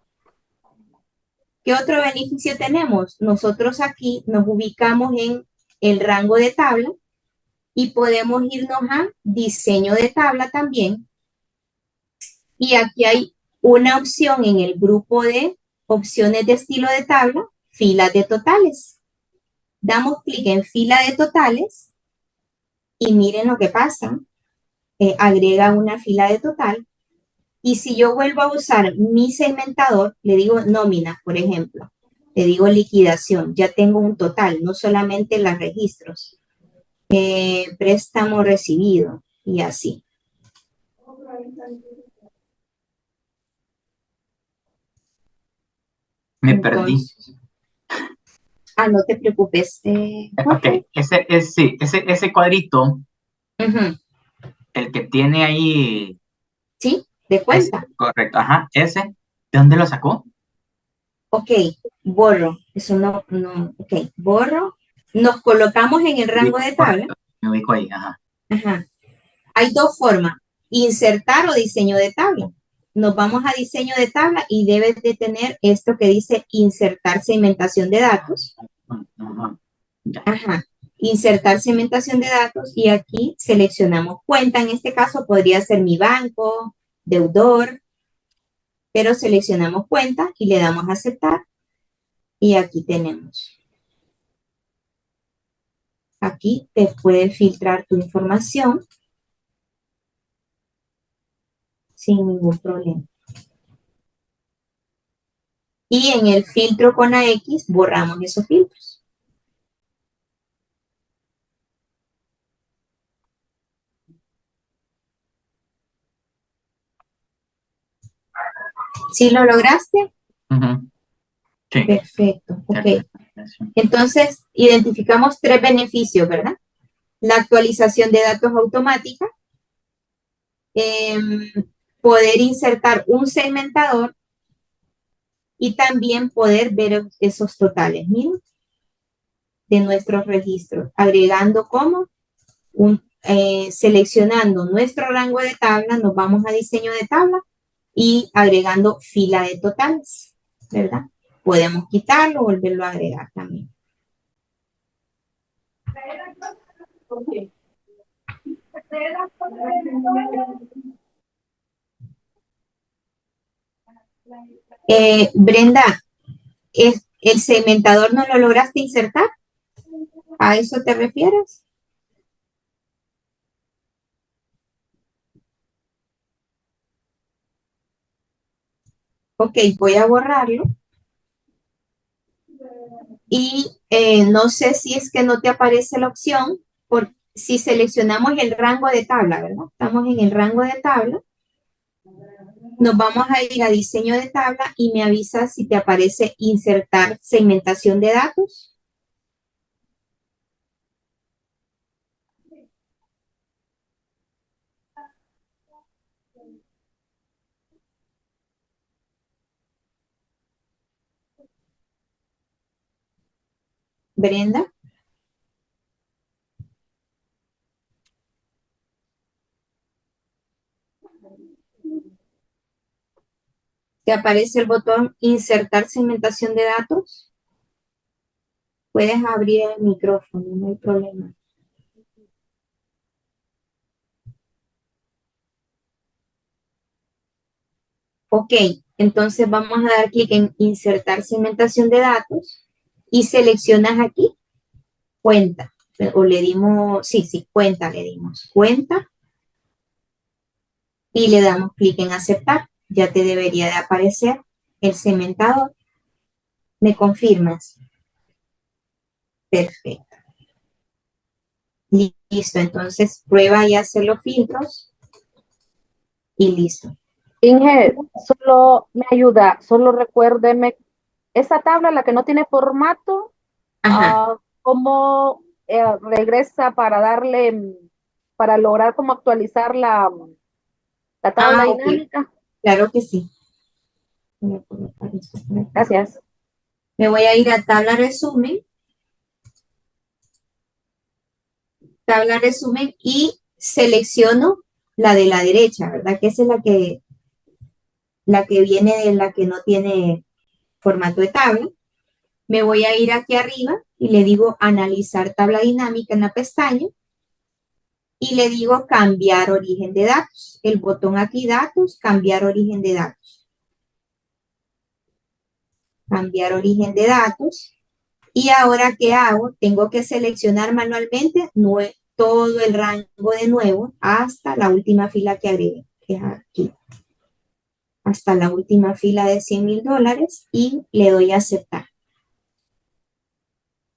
¿Qué otro beneficio tenemos? Nosotros aquí nos ubicamos en el rango de tabla y podemos irnos a diseño de tabla también. Y aquí hay una opción en el grupo de opciones de estilo de tabla, filas de totales. Damos clic en fila de totales y miren lo que pasa. Agrega una fila de total. Y si yo vuelvo a usar mi segmentador, le digo nómina, por ejemplo, le digo liquidación, ya tengo un total, no solamente los registros. Préstamo recibido y así. Me perdí. No te preocupes. Ok, ese cuadrito, el que tiene ahí. Sí, de cuenta. Correcto, ajá, ese. ¿De dónde lo sacó? Ok, borro. Eso no, ok, borro. Nos colocamos en el rango de tabla. Me ubico ahí, ajá. Ajá. Hay dos formas, insertar o diseño de tabla. Nos vamos a diseño de tabla y debe de tener esto que dice insertar segmentación de datos. Ajá. Insertar segmentación de datos y aquí seleccionamos cuenta. En este caso podría ser mi banco, deudor, pero seleccionamos cuenta y le damos a aceptar. Y aquí tenemos. Aquí te puede filtrar tu información sin ningún problema. Y en el filtro con AX borramos esos filtros. ¿Sí lo lograste? Sí. Perfecto, ok. Entonces, identificamos tres beneficios, ¿verdad? La actualización de datos automática, poder insertar un segmentador y también poder ver esos totales, miren, de nuestros registros, agregando como seleccionando nuestro rango de tabla, nos vamos a diseño de tabla y agregando fila de totales, ¿verdad? Podemos quitarlo, volverlo a agregar también. Brenda, ¿el segmentador no lo lograste insertar? ¿A eso te refieres? Ok, voy a borrarlo. Y no sé si es que no te aparece la opción, por si seleccionamos el rango de tabla, ¿verdad? Estamos en el rango de tabla. Nos vamos a ir a diseño de tabla y me avisa si te aparece insertar segmentación de datos. Brenda. ¿Te aparece el botón insertar segmentación de datos? Puedes abrir el micrófono, no hay problema. Ok, entonces vamos a dar clic en insertar segmentación de datos y seleccionas aquí cuenta. O le dimos, sí, cuenta le dimos. Cuenta y le damos clic en aceptar. Ya te debería de aparecer el segmentador. ¿Me confirmas? Perfecto. Listo, entonces prueba y hace los filtros y listo. Inge, solo me ayuda, solo recuérdeme, esa tabla, la que no tiene formato, Ajá. ¿cómo regresa para darle, para lograr cómo actualizar la tabla Ok, dinámica? claro que sí. Voy a colocar esto por aquí. Gracias. Me voy a ir a tabla resumen y selecciono la de la derecha, ¿verdad? Que esa es la que viene de la que no tiene formato de tabla. Me voy a ir aquí arriba y le digo analizar tabla dinámica en la pestaña y le digo cambiar origen de datos. El botón aquí datos, cambiar origen de datos. Cambiar origen de datos. Y ahora, ¿qué hago? Tengo que seleccionar manualmente todo el rango de nuevo hasta la última fila que agregué, que es aquí. Hasta la última fila de $100,000 y le doy a aceptar.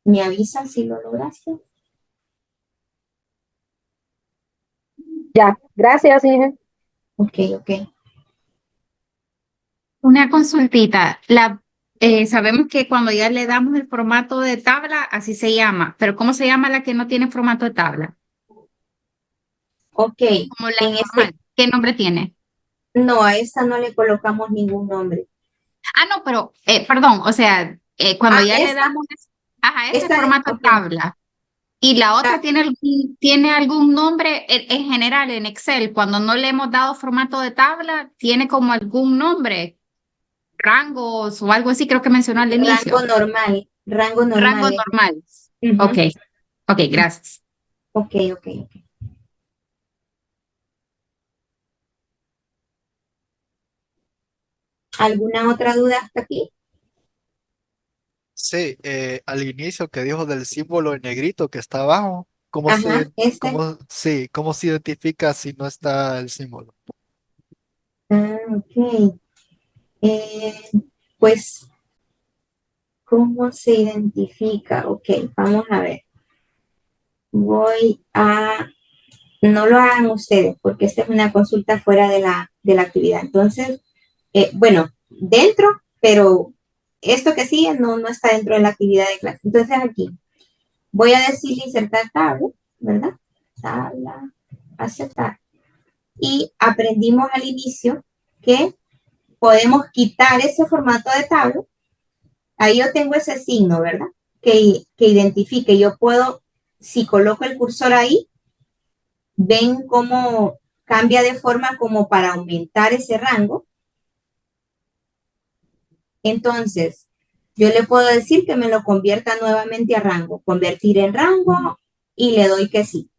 ¿Me avisan si lo lograste? Ya, gracias, Inge. Ok. Una consultita. Sabemos que cuando ya le damos el formato de tabla, así se llama, pero ¿cómo se llama la que no tiene formato de tabla? Ok, Como la en normal. ¿Qué nombre tiene? no, a esta no le colocamos ningún nombre. Ah, no, pero, perdón, o sea, cuando ya le Esta, damos ese esta, formato ok. tabla y la otra La- tiene algún nombre en general en Excel, cuando no le hemos dado formato de tabla, tiene como algún nombre, rangos o algo así, creo que mencionó al inicio. rango Rango normal. normal. Ok, Ujú. ok, gracias. Ok. ¿Alguna otra duda hasta aquí? Sí, al inicio que dijo del símbolo en negrito que está abajo, Ajá, cómo se identifica si no está el símbolo? Ok. Eh, pues, ¿cómo se identifica? Ok, vamos a ver. No lo hagan ustedes, porque esta es una consulta fuera de la actividad. Entonces, bueno, dentro, pero esto que sigue no está dentro de la actividad de clase. Entonces, aquí voy a decir insertar tabla, ¿verdad? Tabla, aceptar. Y aprendimos al inicio que podemos quitar ese formato de tabla. Ahí yo tengo ese signo, ¿verdad? Que identifique. Yo puedo, si coloco el cursor ahí, ven cómo cambia de forma como para aumentar ese rango Entonces, yo le puedo decir que me lo convierta nuevamente a rango, convertir en rango y le doy que sí,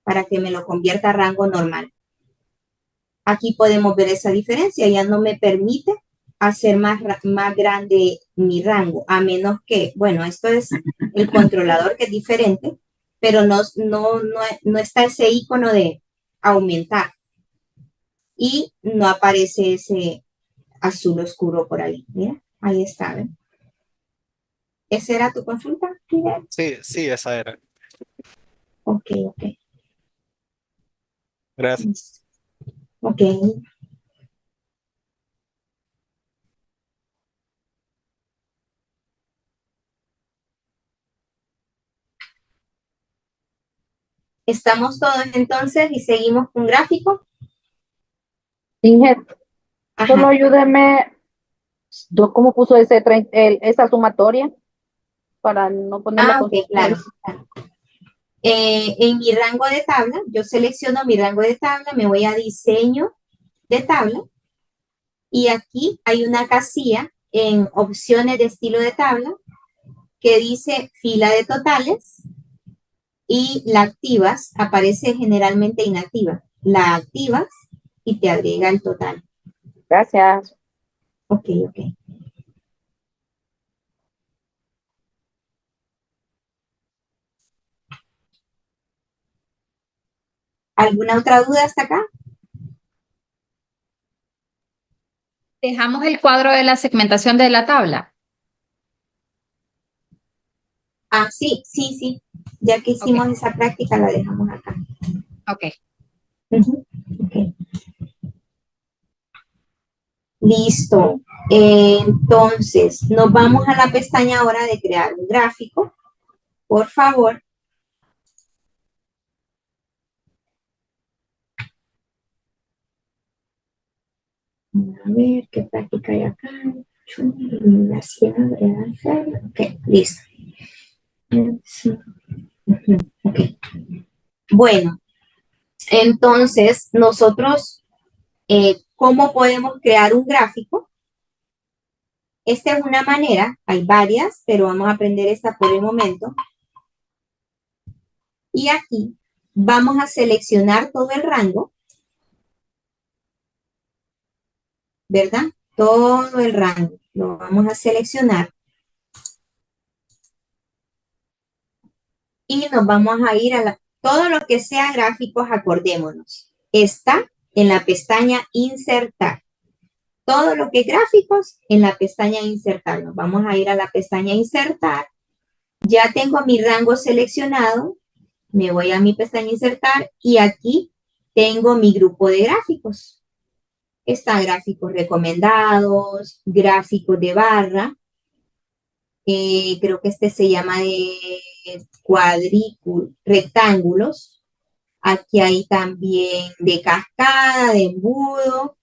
para que me lo convierta a rango normal. Aquí podemos ver esa diferencia, ya no me permite hacer más grande mi rango, a menos que, bueno, esto es el controlador que es diferente, pero no está ese icono de aumentar y no aparece ese azul oscuro por ahí. Mira, ahí está. ¿Ven? ¿Esa era tu consulta, Fidel? Sí, sí, esa era. Ok. Gracias. Ok. ¿Estamos todos entonces y seguimos con gráfico? Inge, solo Ajá. ayúdeme, ¿cómo puso esa sumatoria? Para no ponerla con Ok, claro. En mi rango de tabla, yo selecciono mi rango de tabla, me voy a diseño de tabla y aquí hay una casilla en opciones de estilo de tabla que dice fila de totales y la activas, aparece generalmente inactiva. La activas y te agrega el total. Gracias. Ok. ¿Alguna otra duda hasta acá? Dejamos el cuadro de la segmentación de la tabla. Ah, sí. Ya que hicimos esa práctica, la dejamos acá. Ok. Ok. Listo. Entonces, nos vamos a la pestaña ahora de crear un gráfico. Por favor. A ver, ¿qué práctica hay acá? Ok, listo. Ok. Bueno, entonces, nosotros, ¿cómo podemos crear un gráfico? Esta es una manera, hay varias, pero vamos a aprender esta por el momento. Y aquí vamos a seleccionar todo el rango, ¿verdad? Todo el rango lo vamos a seleccionar. Y nos vamos a ir a todo lo que sea gráficos, acordémonos. Está en la pestaña Insertar. Todo lo que es gráficos en la pestaña Insertar. Nos vamos a ir a la pestaña Insertar. Ya tengo mi rango seleccionado. Me voy a mi pestaña Insertar y aquí tengo mi grupo de gráficos. Está gráficos recomendados, gráficos de barra. Creo que este se llama de rectángulos. Aquí hay también de cascada, de embudo.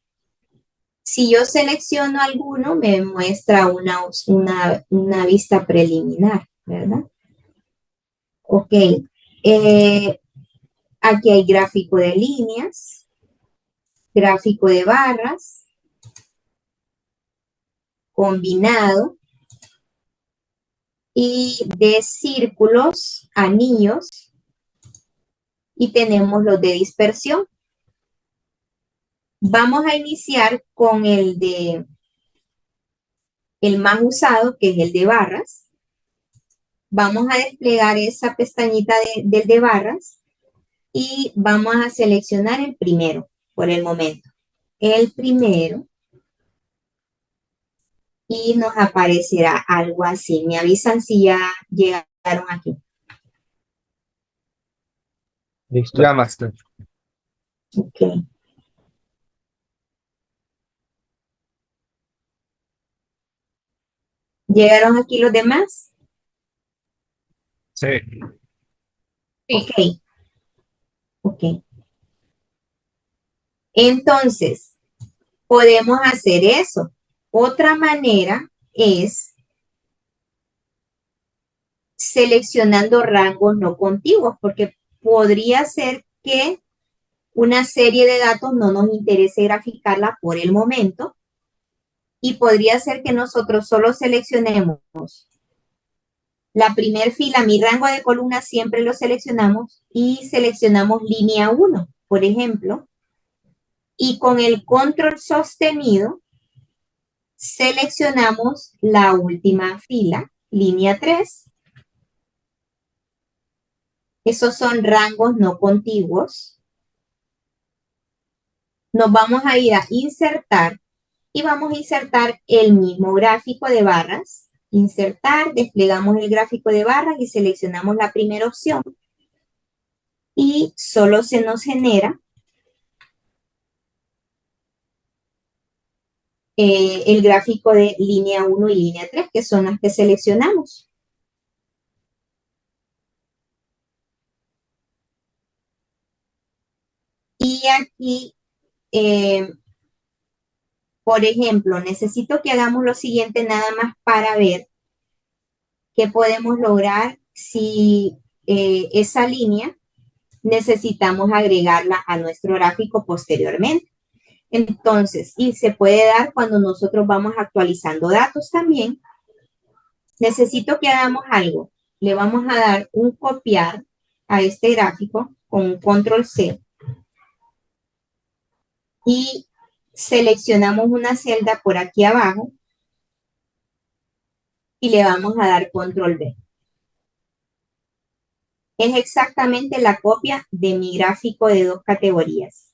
Si yo selecciono alguno, me muestra una vista preliminar, ¿verdad? Ok. Aquí hay gráfico de líneas, gráfico de barras, combinado, y de círculos, anillos, y tenemos los de dispersión. Vamos a iniciar con el más usado, que es el de barras. Vamos a desplegar esa pestañita del de barras y vamos a seleccionar el primero por el momento. El primero. Y nos aparecerá algo así. Me avisan si ya llegaron aquí. Listo. Ya, Master. Ok. ¿Llegaron aquí los demás? Sí. Ok. Ok. Entonces, podemos hacer eso. Otra manera es seleccionando rangos no contiguos, porque podría ser que una serie de datos no nos interese graficarla por el momento Y podría ser que nosotros solo seleccionemos la primer fila, mi rango de columna siempre lo seleccionamos y seleccionamos línea 1, por ejemplo, y con el control sostenido seleccionamos la última fila, línea 3. Esos son rangos no contiguos. Nos vamos a ir a insertar y vamos a insertar el mismo gráfico de barras. Insertar, desplegamos el gráfico de barras y seleccionamos la primera opción. Y solo se nos genera el gráfico de línea 1 y línea 3, que son las que seleccionamos. Y aquí, por ejemplo, necesito que hagamos lo siguiente nada más para ver qué podemos lograr si esa línea necesitamos agregarla a nuestro gráfico posteriormente. Entonces, y se puede dar cuando nosotros vamos actualizando datos también. Necesito que hagamos algo. Le vamos a dar un copiar a este gráfico con un control C y seleccionamos una celda por aquí abajo y le vamos a dar control V. Es exactamente la copia de mi gráfico de dos categorías.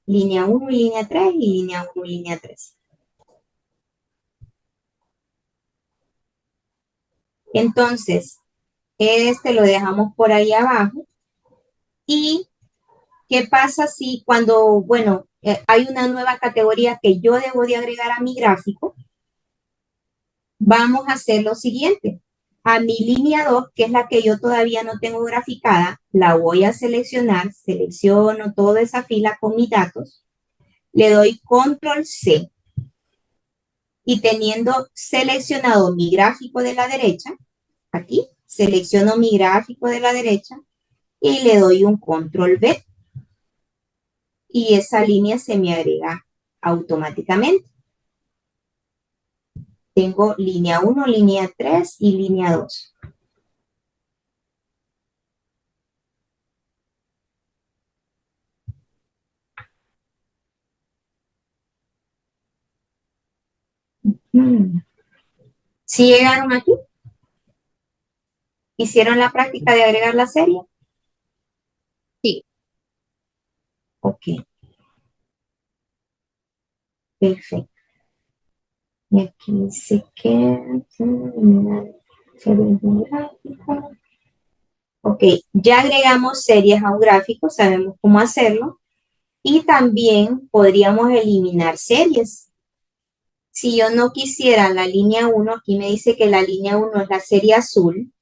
Línea 1 y línea 3 y línea 1 y línea 3. Entonces, este lo dejamos por ahí abajo. ¿Y qué pasa si cuando, bueno, hay una nueva categoría que yo debo de agregar a mi gráfico? Vamos a hacer lo siguiente. A mi línea 2, que es la que yo todavía no tengo graficada, la voy a seleccionar, selecciono toda esa fila con mis datos, le doy control C y teniendo seleccionado mi gráfico de la derecha, aquí, selecciono mi gráfico de la derecha y le doy un control V y esa línea se me agrega automáticamente. Tengo línea 1, línea 3 y línea 2. ¿Sí llegaron aquí? ¿Hicieron la práctica de agregar la serie? Sí. Ok. Perfecto. Y aquí dice que... Ok, ya agregamos series a un gráfico, sabemos cómo hacerlo. Y también podríamos eliminar series. Si yo no quisiera la línea 1, aquí me dice que la línea 1 es la serie azul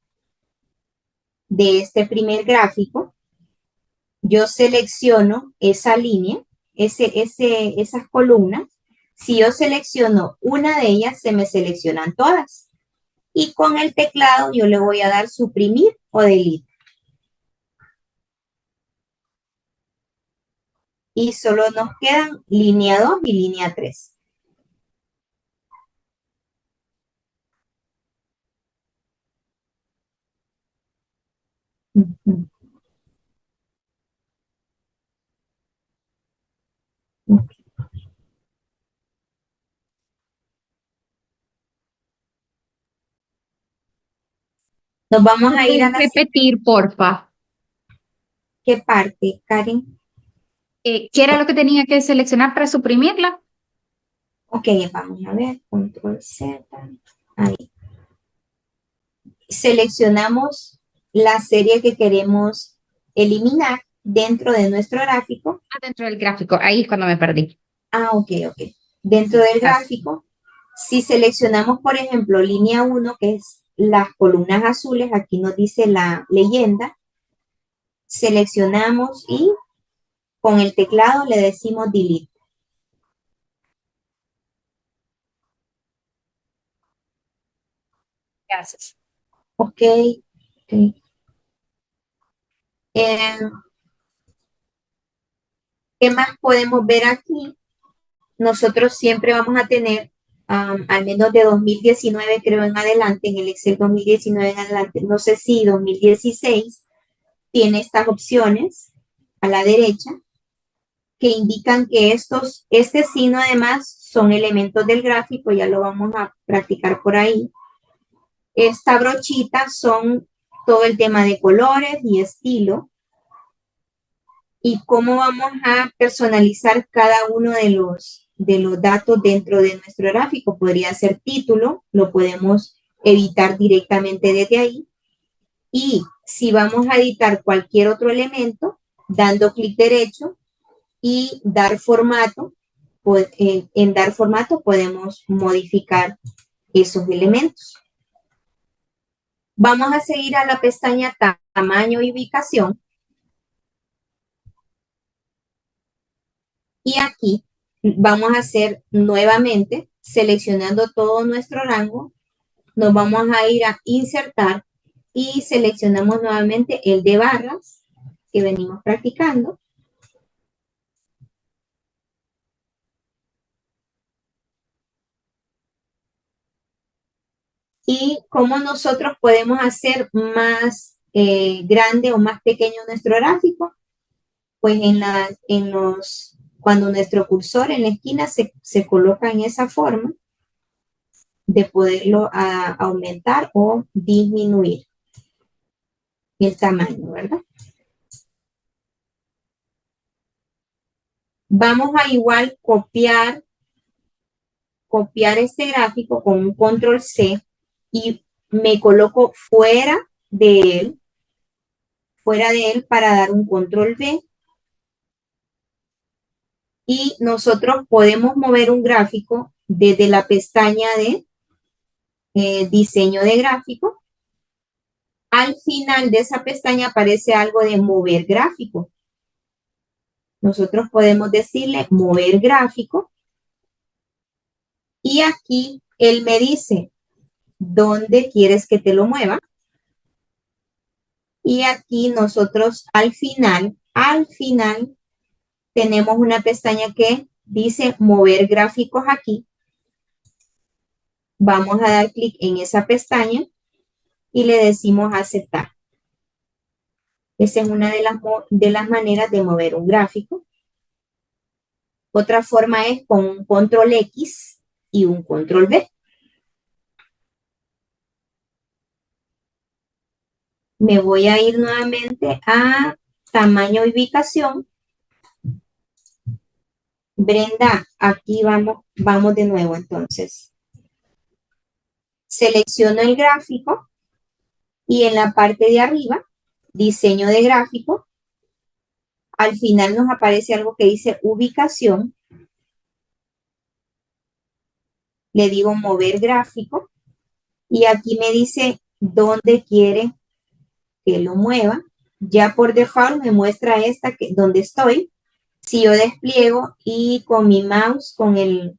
de este primer gráfico. Yo selecciono esa línea, esas columnas. Si yo selecciono una de ellas, se me seleccionan todas. Y con el teclado yo le voy a dar suprimir o delete. Y solo nos quedan línea 2 y línea 3. Nos vamos a ir a la... Repetir, porfa. ¿Qué parte, Karen? ¿Qué era lo que tenía que seleccionar para suprimirla? Ok, vamos a ver, control Z, ahí. Seleccionamos la serie que queremos eliminar dentro de nuestro gráfico. Dentro del gráfico, ahí es cuando me perdí. Ah, ok. Dentro del gráfico, si seleccionamos, por ejemplo, línea 1, que es las columnas azules, aquí nos dice la leyenda, seleccionamos y con el teclado le decimos delete. Gracias. Ok. ¿Qué más podemos ver aquí? Nosotros siempre vamos a tener al menos de 2019 creo en adelante, en el Excel 2019 en adelante, no sé si 2016 tiene estas opciones a la derecha que indican que este signo además son elementos del gráfico, ya lo vamos a practicar por ahí. Esta brochita son todo el tema de colores y estilo y cómo vamos a personalizar cada uno de los datos dentro de nuestro gráfico. Podría ser título, lo podemos editar directamente desde ahí. Y si vamos a editar cualquier otro elemento, dando clic derecho y dar formato, pues, en dar formato podemos modificar esos elementos. Vamos a seguir a la pestaña tamaño y ubicación. Y aquí vamos a hacer nuevamente, seleccionando todo nuestro rango, nos vamos a ir a insertar y seleccionamos nuevamente el de barras que venimos practicando. Y cómo nosotros podemos hacer más grande o más pequeño nuestro gráfico, pues cuando nuestro cursor en la esquina se coloca en esa forma de poderlo aumentar o disminuir el tamaño, ¿verdad? Vamos a igual copiar este gráfico con un control C y me coloco fuera de él para dar un control V. Y nosotros podemos mover un gráfico desde la pestaña de diseño de gráfico. Al final de esa pestaña aparece algo de mover gráfico. Nosotros podemos decirle mover gráfico. Y aquí él me dice dónde quieres que te lo mueva. Y aquí nosotros al final tenemos una pestaña que dice mover gráficos aquí. Vamos a dar clic en esa pestaña y le decimos aceptar. Esa es una de las maneras de mover un gráfico. Otra forma es con un control X y un control V. Me voy a ir nuevamente a tamaño y ubicación. Brenda, aquí vamos de nuevo entonces. Selecciono el gráfico y en la parte de arriba, diseño de gráfico, al final nos aparece algo que dice ubicación. Le digo mover gráfico y aquí me dice dónde quiere que lo mueva. Ya por default me muestra donde estoy. Si yo despliego y con mi mouse, con el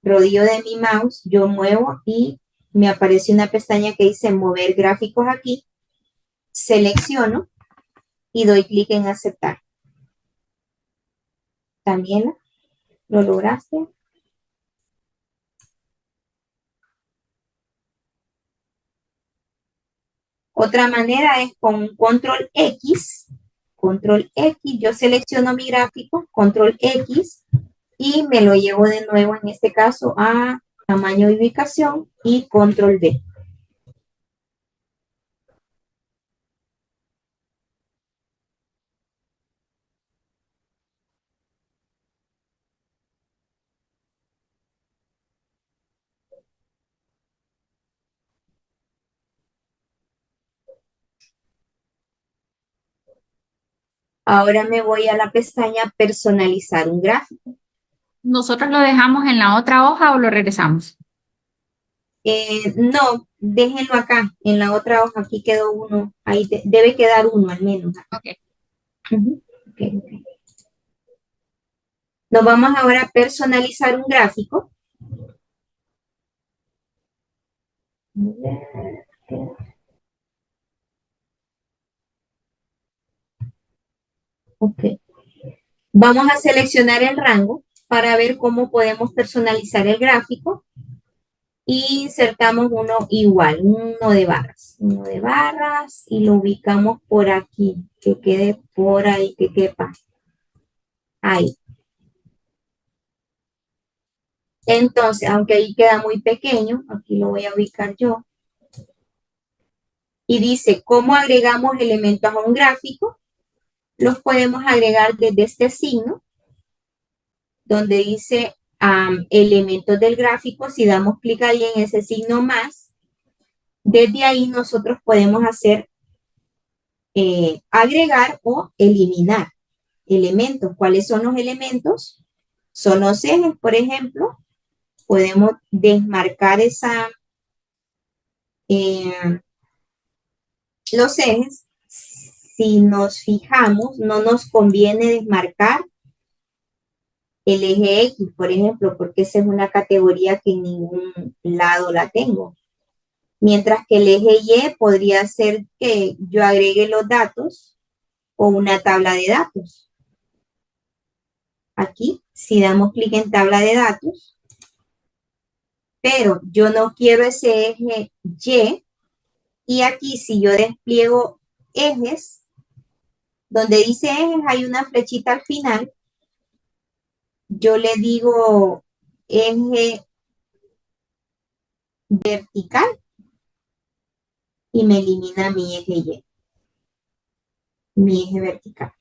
rodillo de mi mouse, yo muevo y me aparece una pestaña que dice mover gráficos aquí. Selecciono y doy clic en aceptar. También lo lograste. Otra manera es con control X. Control X, yo selecciono mi gráfico, control X, y me lo llevo de nuevo, en este caso, a tamaño y ubicación, y control V. Ahora me voy a la pestaña personalizar un gráfico. ¿Nosotros lo dejamos en la otra hoja o lo regresamos? No, déjenlo acá, en la otra hoja, aquí quedó uno, ahí debe quedar uno al menos. Ok. Okay. Nos vamos ahora a personalizar un gráfico. Ok. Vamos a seleccionar el rango para ver cómo podemos personalizar el gráfico. y insertamos uno igual, uno de barras y lo ubicamos por aquí, que quede por ahí, que quepa ahí. Entonces, aunque ahí queda muy pequeño, aquí lo voy a ubicar yo. Y dice, ¿cómo agregamos elementos a un gráfico? Los podemos agregar desde este signo, donde dice elementos del gráfico. Si damos clic ahí en ese signo más, desde ahí nosotros podemos hacer agregar o eliminar elementos. ¿Cuáles son los elementos? Son los ejes, por ejemplo. Podemos desmarcar los ejes. Si nos fijamos, no nos conviene desmarcar el eje X, por ejemplo, porque esa es una categoría que en ningún lado la tengo. Mientras que el eje Y podría ser que yo agregue los datos o una tabla de datos. Aquí, si damos clic en tabla de datos, pero yo no quiero ese eje Y, y aquí si yo despliego ejes, donde dice ejes hay una flechita al final, yo le digo eje vertical y me elimina mi eje Y, mi eje vertical.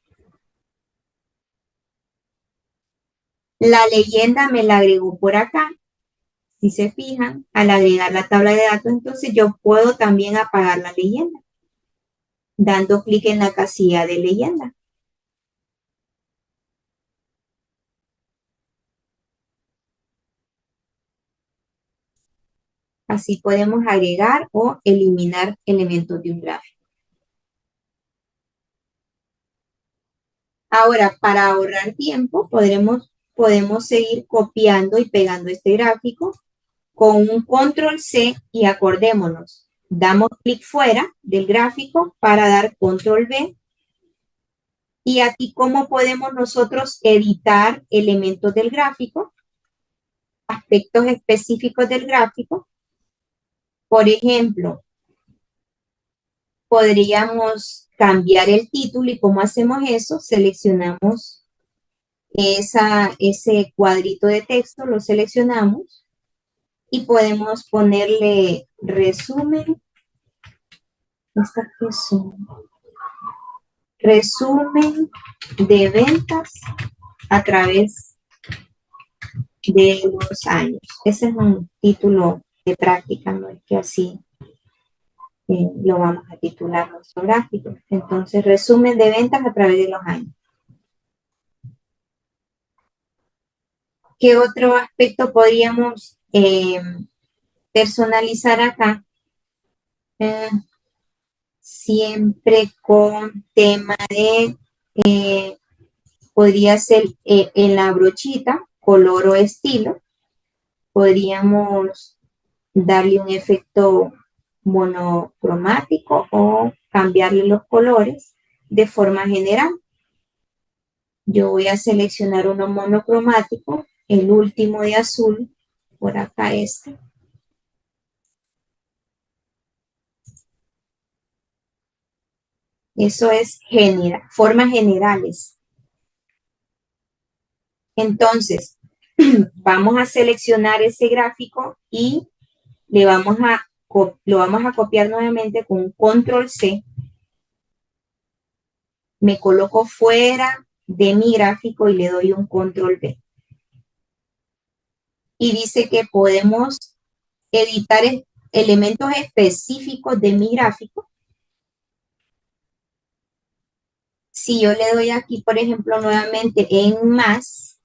La leyenda me la agregó por acá. Si se fijan, al agregar la tabla de datos, entonces yo puedo también apagar la leyenda, dando clic en la casilla de leyenda. Así podemos agregar o eliminar elementos de un gráfico. Ahora, para ahorrar tiempo, podemos seguir copiando y pegando este gráfico con un control C y acordémonos. Damos clic fuera del gráfico para dar control V. Y aquí, ¿cómo podemos nosotros editar elementos del gráfico? Aspectos específicos del gráfico. Por ejemplo, podríamos cambiar el título y ¿cómo hacemos eso? Seleccionamos ese cuadrito de texto, lo seleccionamos y podemos ponerle resumen. Resumen de ventas a través de los años. Ese es un título de práctica, no es que así lo vamos a titular nuestro gráfico. Entonces, resumen de ventas a través de los años. ¿Qué otro aspecto podríamos personalizar acá? Siempre con tema de, podría ser en la brochita, color o estilo. Podríamos darle un efecto monocromático o cambiarle los colores de forma general. Yo voy a seleccionar uno monocromático, el último de azul, por acá este. Eso es formas generales. Entonces, vamos a seleccionar ese gráfico y lo vamos a copiar nuevamente con un control C. Me coloco fuera de mi gráfico y le doy un control V. Y dice que podemos editar elementos específicos de mi gráfico. Si yo le doy aquí, por ejemplo, nuevamente en más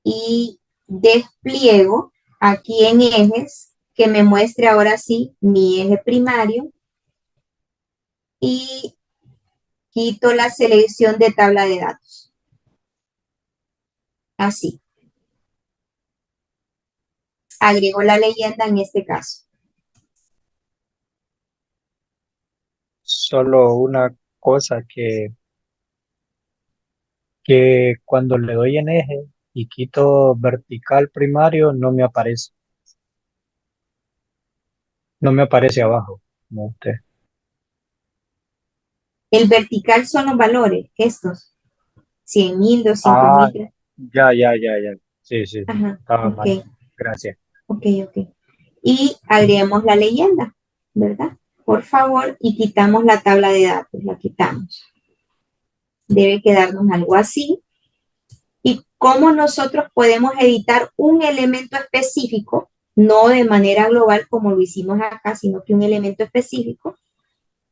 y despliego aquí en ejes, que me muestre ahora sí mi eje primario y quito la selección de tabla de datos. Así. Agrego la leyenda en este caso. Solo una cosa que cuando le doy en eje y quito vertical primario no me aparece. No me aparece abajo, como usted. El vertical son los valores, estos, 100.000, Ah, 200.000. ya. Sí, sí. Ajá, Estaba ok, mal. Gracias. ok. Y agregamos la leyenda, ¿verdad? Por favor, y quitamos la tabla de datos, la quitamos. Debe quedarnos algo así. Y cómo nosotros podemos editar un elemento específico, no de manera global como lo hicimos acá, sino que un elemento específico.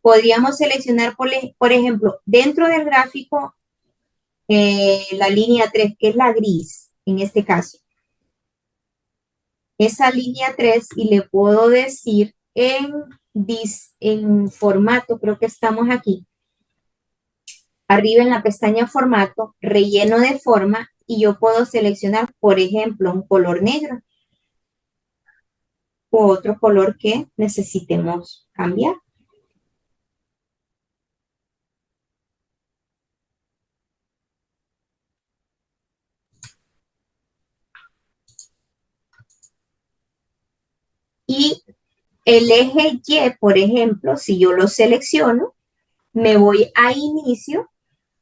Podríamos seleccionar, por ejemplo, dentro del gráfico, la línea 3, que es la gris, en este caso. Esa línea 3 y le puedo decir en formato, creo que estamos aquí, arriba en la pestaña formato, relleno de forma, y yo puedo seleccionar, por ejemplo, un color negro u otro color que necesitemos cambiar. Y el eje Y, por ejemplo, si yo lo selecciono, me voy a inicio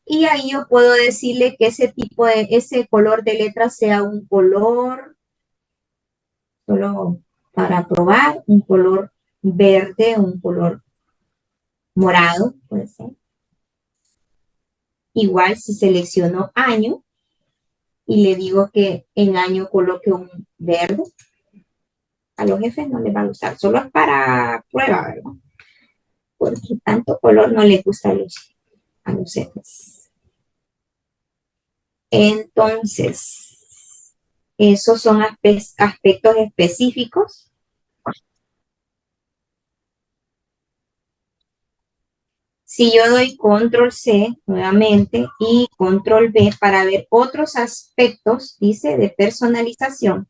y ahí yo puedo decirle que ese color de letra sea un color, solo para probar, un color verde, un color morado, puede ser. Igual si selecciono año y le digo que en año coloque un verde, a los jefes no les van a usar, solo es para prueba, ¿verdad? Porque tanto color no les gusta a los jefes. Entonces, esos son aspectos específicos. Si yo doy control C nuevamente y control V para ver otros aspectos, dice, de personalización.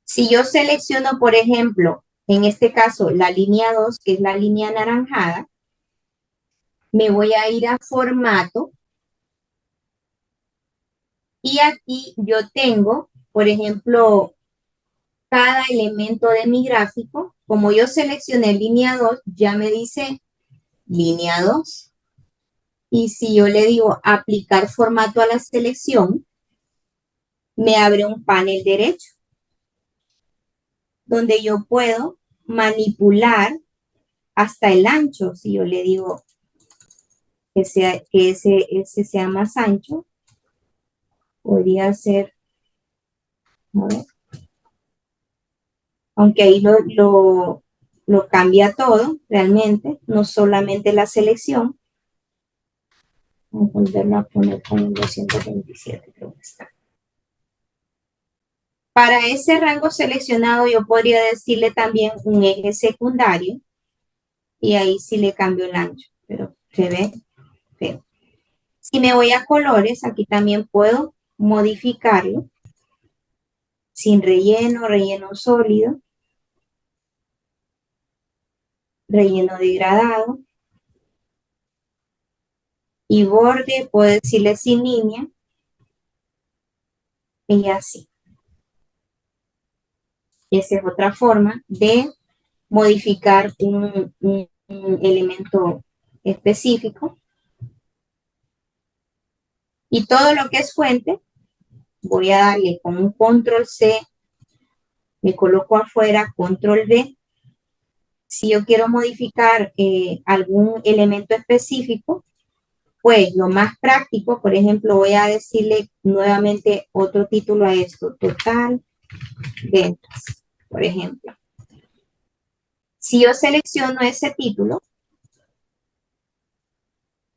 Si yo selecciono, por ejemplo, en este caso, la línea 2, que es la línea anaranjada, me voy a ir a formato y aquí yo tengo, por ejemplo, cada elemento de mi gráfico. Como yo seleccioné línea 2, ya me dice línea 2. Y si yo le digo aplicar formato a la selección, me abre un panel derecho donde yo puedo manipular hasta el ancho. Si yo le digo que ese sea más ancho, podría ser, a ver, aunque ahí lo cambia todo, realmente, no solamente la selección. Vamos a volverlo a poner con el 227, creo que está. Para ese rango seleccionado yo podría decirle también un eje secundario y ahí sí le cambio el ancho, pero se ve feo. Si me voy a colores, aquí también puedo modificarlo sin relleno, relleno sólido, relleno degradado y borde, puedo decirle sin línea y así. Esa es otra forma de modificar un elemento específico. Y todo lo que es fuente, voy a darle con un control C, me coloco afuera, control V. Si yo quiero modificar algún elemento específico, pues lo más práctico, por ejemplo, voy a decirle nuevamente otro título a esto, total ventas, por ejemplo. Si yo selecciono ese título,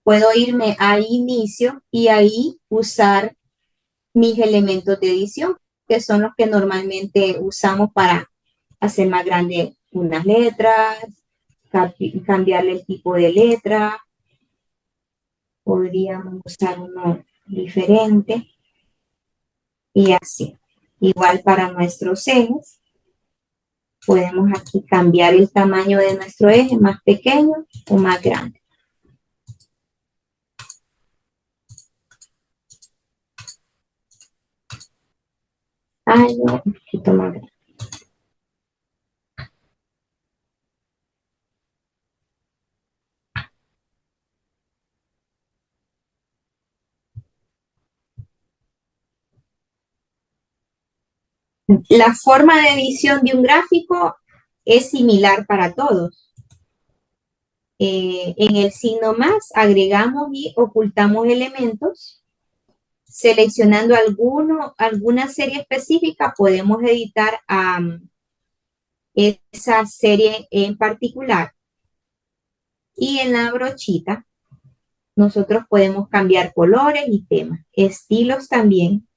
puedo irme a inicio y ahí usar mis elementos de edición, que son los que normalmente usamos para hacer más grande unas letras, cambiarle el tipo de letra. Podríamos usar uno diferente y así. Igual para nuestros ejes, podemos aquí cambiar el tamaño de nuestro eje, más pequeño o más grande. Ay, no, un poquito más grande. La forma de edición de un gráfico es similar para todos. En el signo más agregamos y ocultamos elementos. Seleccionando alguna serie específica, podemos editar esa serie en particular. Y en la brochita, nosotros podemos cambiar colores y temas, estilos también,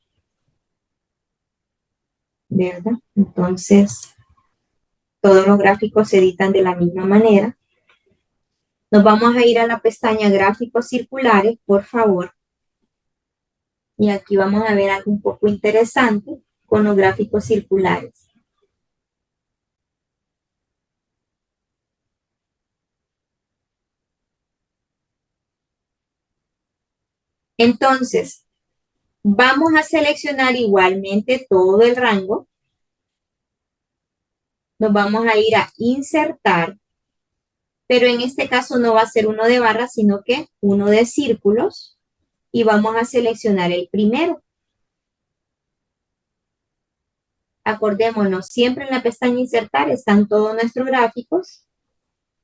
¿verdad? Entonces, todos los gráficos se editan de la misma manera. Nos vamos a ir a la pestaña gráficos circulares, por favor. Y aquí vamos a ver algo un poco interesante con los gráficos circulares. Entonces, vamos a seleccionar igualmente todo el rango. Nos vamos a ir a insertar, pero en este caso no va a ser uno de barras, sino que uno de círculos. Y vamos a seleccionar el primero. Acordémonos, siempre en la pestaña insertar están todos nuestros gráficos.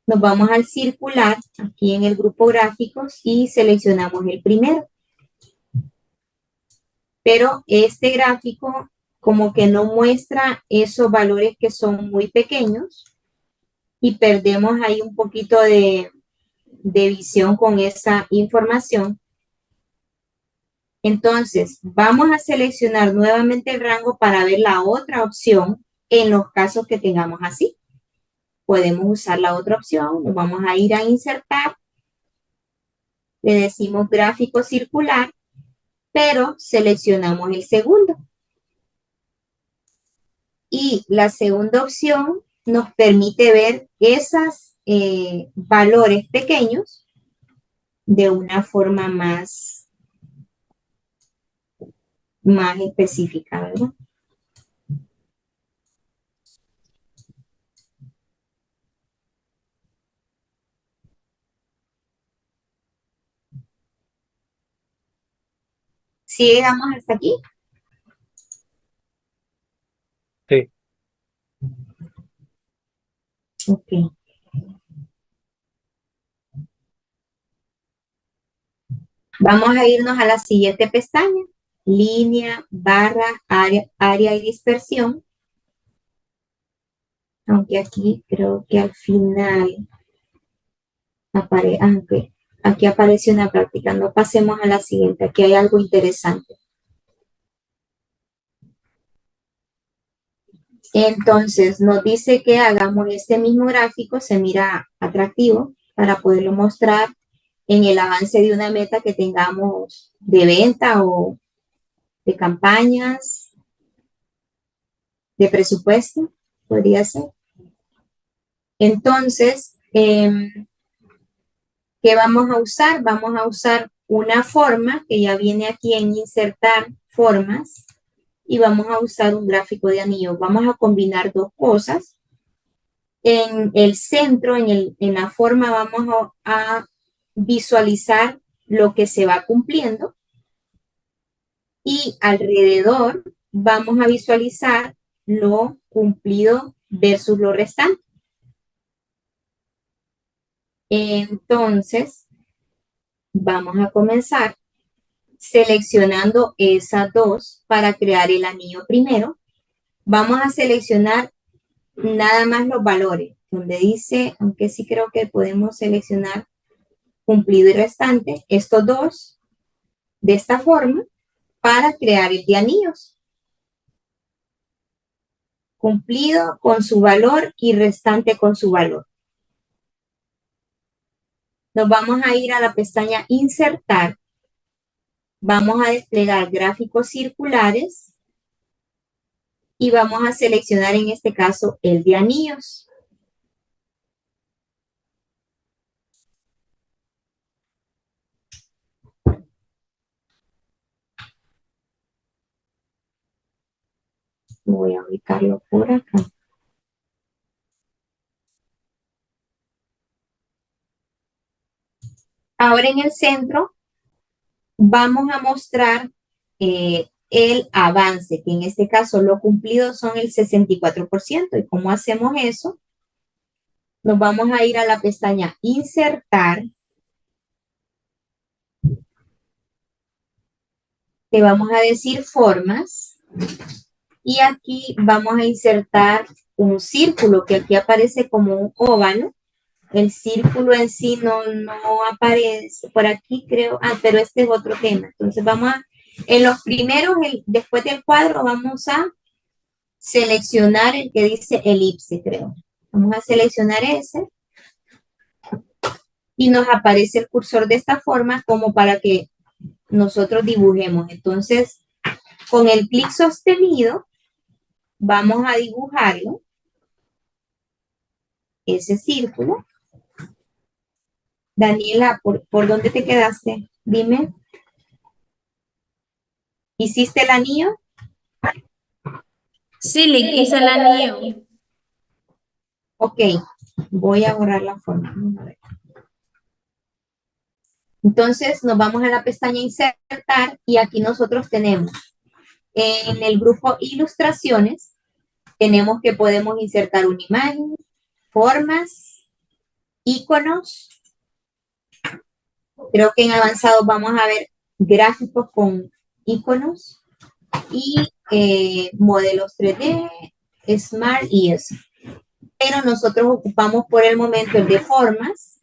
Nos vamos al circular, aquí en el grupo gráficos, y seleccionamos el primero. Pero este gráfico como que no muestra esos valores que son muy pequeños y perdemos ahí un poquito de visión con esa información. Entonces, vamos a seleccionar nuevamente el rango para ver la otra opción en los casos que tengamos así. Podemos usar la otra opción, nos vamos a ir a insertar, le decimos gráfico circular, pero seleccionamos el segundo. Y la segunda opción nos permite ver esos valores pequeños de una forma más específica, ¿verdad? Si llegamos hasta aquí. Sí. Ok. Vamos a irnos a la siguiente pestaña. Línea, barra, área y dispersión. Aunque aquí creo que al final aunque aquí aparece una práctica. No pasemos a la siguiente. Aquí hay algo interesante. Entonces nos dice que hagamos este mismo gráfico, se mira atractivo para poderlo mostrar en el avance de una meta que tengamos de venta o de campañas, de presupuesto, podría ser. Entonces, ¿qué vamos a usar? Vamos a usar una forma que ya viene aquí en insertar formas y vamos a usar un gráfico de anillo. Vamos a combinar dos cosas. En el centro, en la forma, vamos a visualizar lo que se va cumpliendo y alrededor vamos a visualizar lo cumplido versus lo restante. Entonces, vamos a comenzar seleccionando esas dos para crear el anillo primero. Vamos a seleccionar nada más los valores, donde dice, aunque sí creo que podemos seleccionar cumplido y restante, estos dos, de esta forma, para crear el de anillos. Cumplido con su valor y restante con su valor. Nos vamos a ir a la pestaña Insertar. Vamos a desplegar gráficos circulares y vamos a seleccionar en este caso el de anillos. Voy a ubicarlo por acá. Ahora en el centro vamos a mostrar el avance, que en este caso lo cumplido son el 64%. ¿Y cómo hacemos eso? Nos vamos a ir a la pestaña Insertar. Le vamos a decir Formas. Y aquí vamos a insertar un círculo, que aquí aparece como un óvalo. El círculo en sí no aparece por aquí, creo. Ah, pero este es otro tema. Entonces vamos a, en los primeros, después del cuadro, vamos a seleccionar el que dice elipse, creo. Vamos a seleccionar ese. Y nos aparece el cursor de esta forma como para que nosotros dibujemos. Entonces, con el clic sostenido, vamos a dibujarlo, ese círculo. Daniela, ¿por dónde te quedaste? Dime. ¿Hiciste el anillo? Sí, le hice el anillo. Ok, voy a borrar la forma. Vamos a ver. Entonces nos vamos a la pestaña Insertar y aquí nosotros tenemos en el grupo Ilustraciones, tenemos que podemos insertar una imagen, formas, iconos. Creo que en avanzado vamos a ver gráficos con iconos y modelos 3D, Smart y eso. Pero nosotros ocupamos por el momento el de formas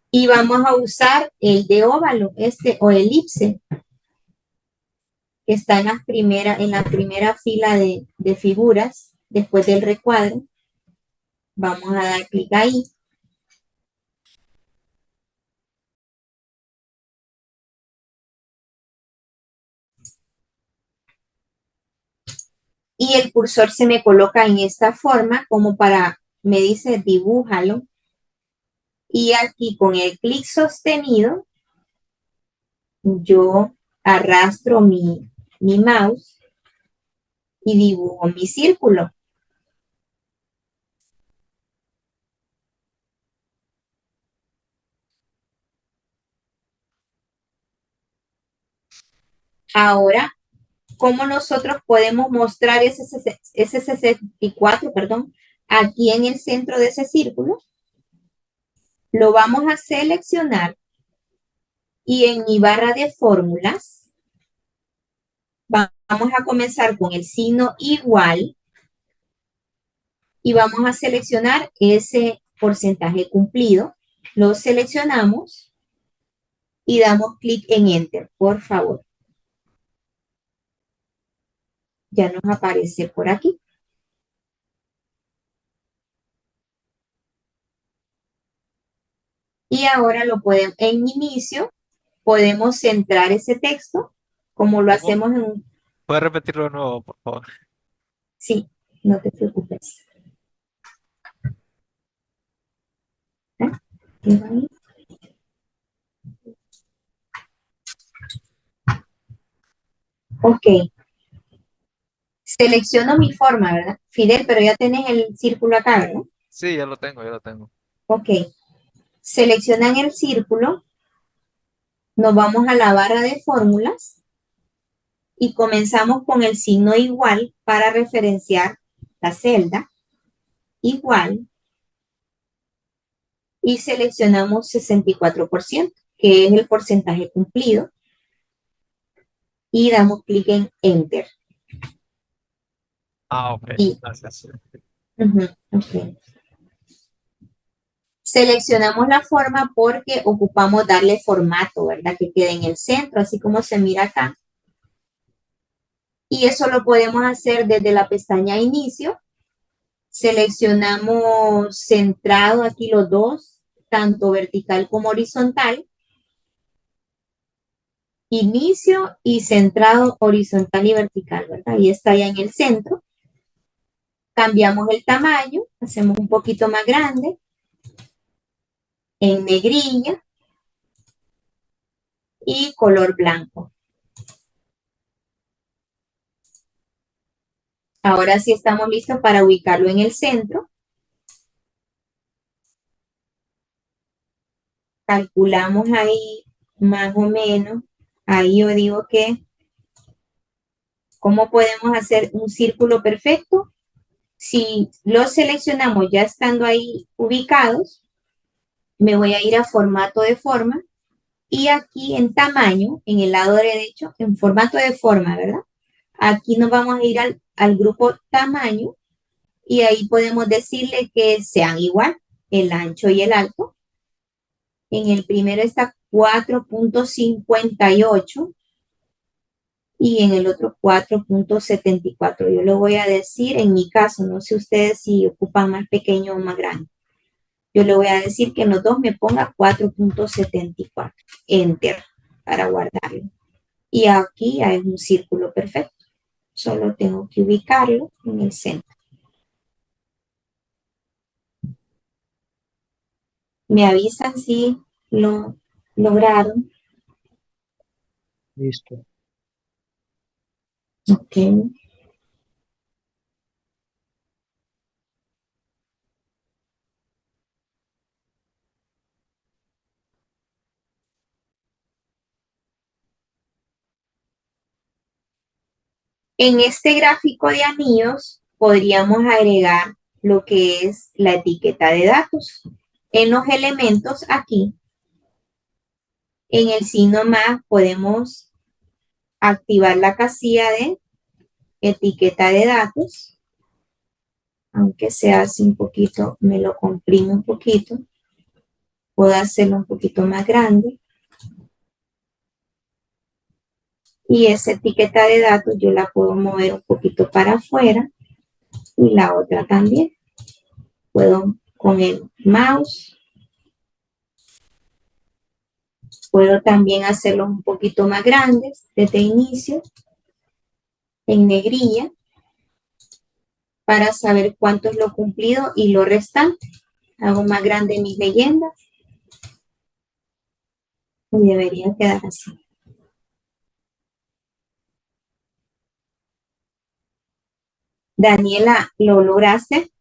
y vamos a usar el de óvalo, o elipse, que está en la primera fila de figuras, después del recuadro. Vamos a dar clic ahí. Y el cursor se me coloca en esta forma como me dice dibújalo. Y aquí con el clic sostenido, yo arrastro mi mouse y dibujo mi círculo. Ahora, ¿cómo nosotros podemos mostrar ese 64, perdón, aquí en el centro de ese círculo? Lo vamos a seleccionar y en mi barra de fórmulas vamos a comenzar con el signo igual y vamos a seleccionar ese porcentaje cumplido. Lo seleccionamos y damos clic en Enter, por favor. Ya nos aparece por aquí. Y ahora en inicio, podemos centrar ese texto como lo ¿Cómo? hacemos en un... ¿Puedes repetirlo de nuevo, por favor? Sí, no te preocupes. ¿Eh? ¿Qué va ahí? Ok. Selecciono mi forma, ¿verdad? Fidel, pero ya tenés el círculo acá, ¿verdad? Sí, ya lo tengo, ya lo tengo. Ok. Seleccionan el círculo, nos vamos a la barra de fórmulas y comenzamos con el signo igual para referenciar la celda. Igual. Y seleccionamos 64%, que es el porcentaje cumplido. Y damos clic en Enter. Ah, ok. Y, Gracias. ok. Seleccionamos la forma porque ocupamos darle formato, ¿verdad? Que quede en el centro, así como se mira acá. Y eso lo podemos hacer desde la pestaña Inicio. Seleccionamos centrado aquí los dos, tanto vertical como horizontal. Inicio y centrado horizontal y vertical, ¿verdad? Y está ya en el centro. Cambiamos el tamaño, hacemos un poquito más grande. En negrilla y color blanco. Ahora sí estamos listos para ubicarlo en el centro. Calculamos ahí más o menos. Ahí yo digo que, ¿cómo podemos hacer un círculo perfecto? Si los seleccionamos ya estando ahí ubicados, me voy a ir a formato de forma y aquí en tamaño, en el lado derecho, en formato de forma, ¿verdad? Aquí nos vamos a ir al grupo tamaño y ahí podemos decirle que sean igual, el ancho y el alto. En el primero está 4.58 y en el otro 4.74. Yo lo voy a decir en mi caso, no sé ustedes si ocupan más pequeño o más grande. Yo le voy a decir que en los dos me ponga 4.74. Enter para guardarlo. Y aquí ya es un círculo perfecto. Solo tengo que ubicarlo en el centro. Me avisan si lo lograron. Listo. Ok. En este gráfico de anillos podríamos agregar lo que es la etiqueta de datos. En los elementos aquí, en el signo más, podemos activar la casilla de etiqueta de datos, aunque se hace un poquito, me lo comprimo un poquito, puedo hacerlo un poquito más grande. Y esa etiqueta de datos yo la puedo mover un poquito para afuera y la otra también. Puedo con el mouse, puedo también hacerlos un poquito más grandes desde inicio, en negrilla, para saber cuánto es lo cumplido y lo restante. Hago más grande mis leyendas y debería quedar así. Daniela, ¿lo lograste?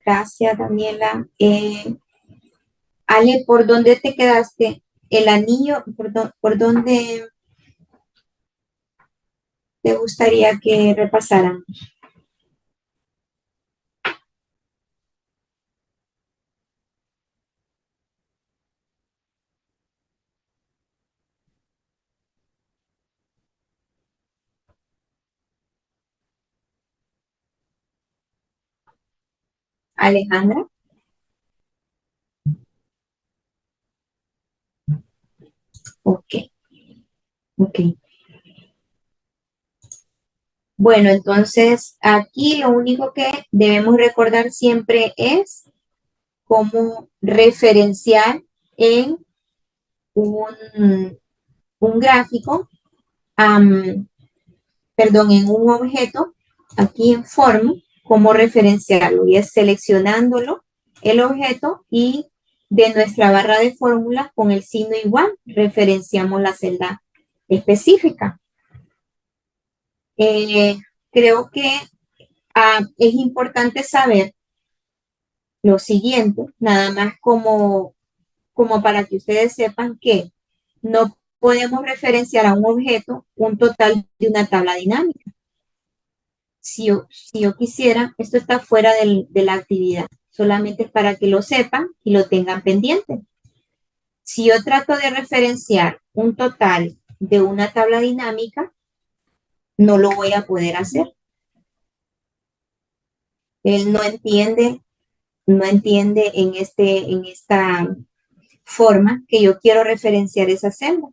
Gracias, Daniela. Ale, ¿por dónde te quedaste? El anillo, ¿por dónde te gustaría que repasaran? Alejandra. Ok, ok. Bueno, entonces aquí lo único que debemos recordar siempre es cómo referenciar en un gráfico, perdón, en un objeto, aquí en forma, cómo referenciarlo. Y es seleccionándolo, el objeto, y de nuestra barra de fórmulas con el signo igual, referenciamos la celda específica. Creo que es importante saber lo siguiente, nada más como para que ustedes sepan que no podemos referenciar a un objeto un total de una tabla dinámica. Si yo quisiera, esto está fuera de la actividad, solamente es para que lo sepan y lo tengan pendiente. Si yo trato de referenciar un total de una tabla dinámica, no lo voy a poder hacer. Él no entiende en esta forma que yo quiero referenciar esa celda.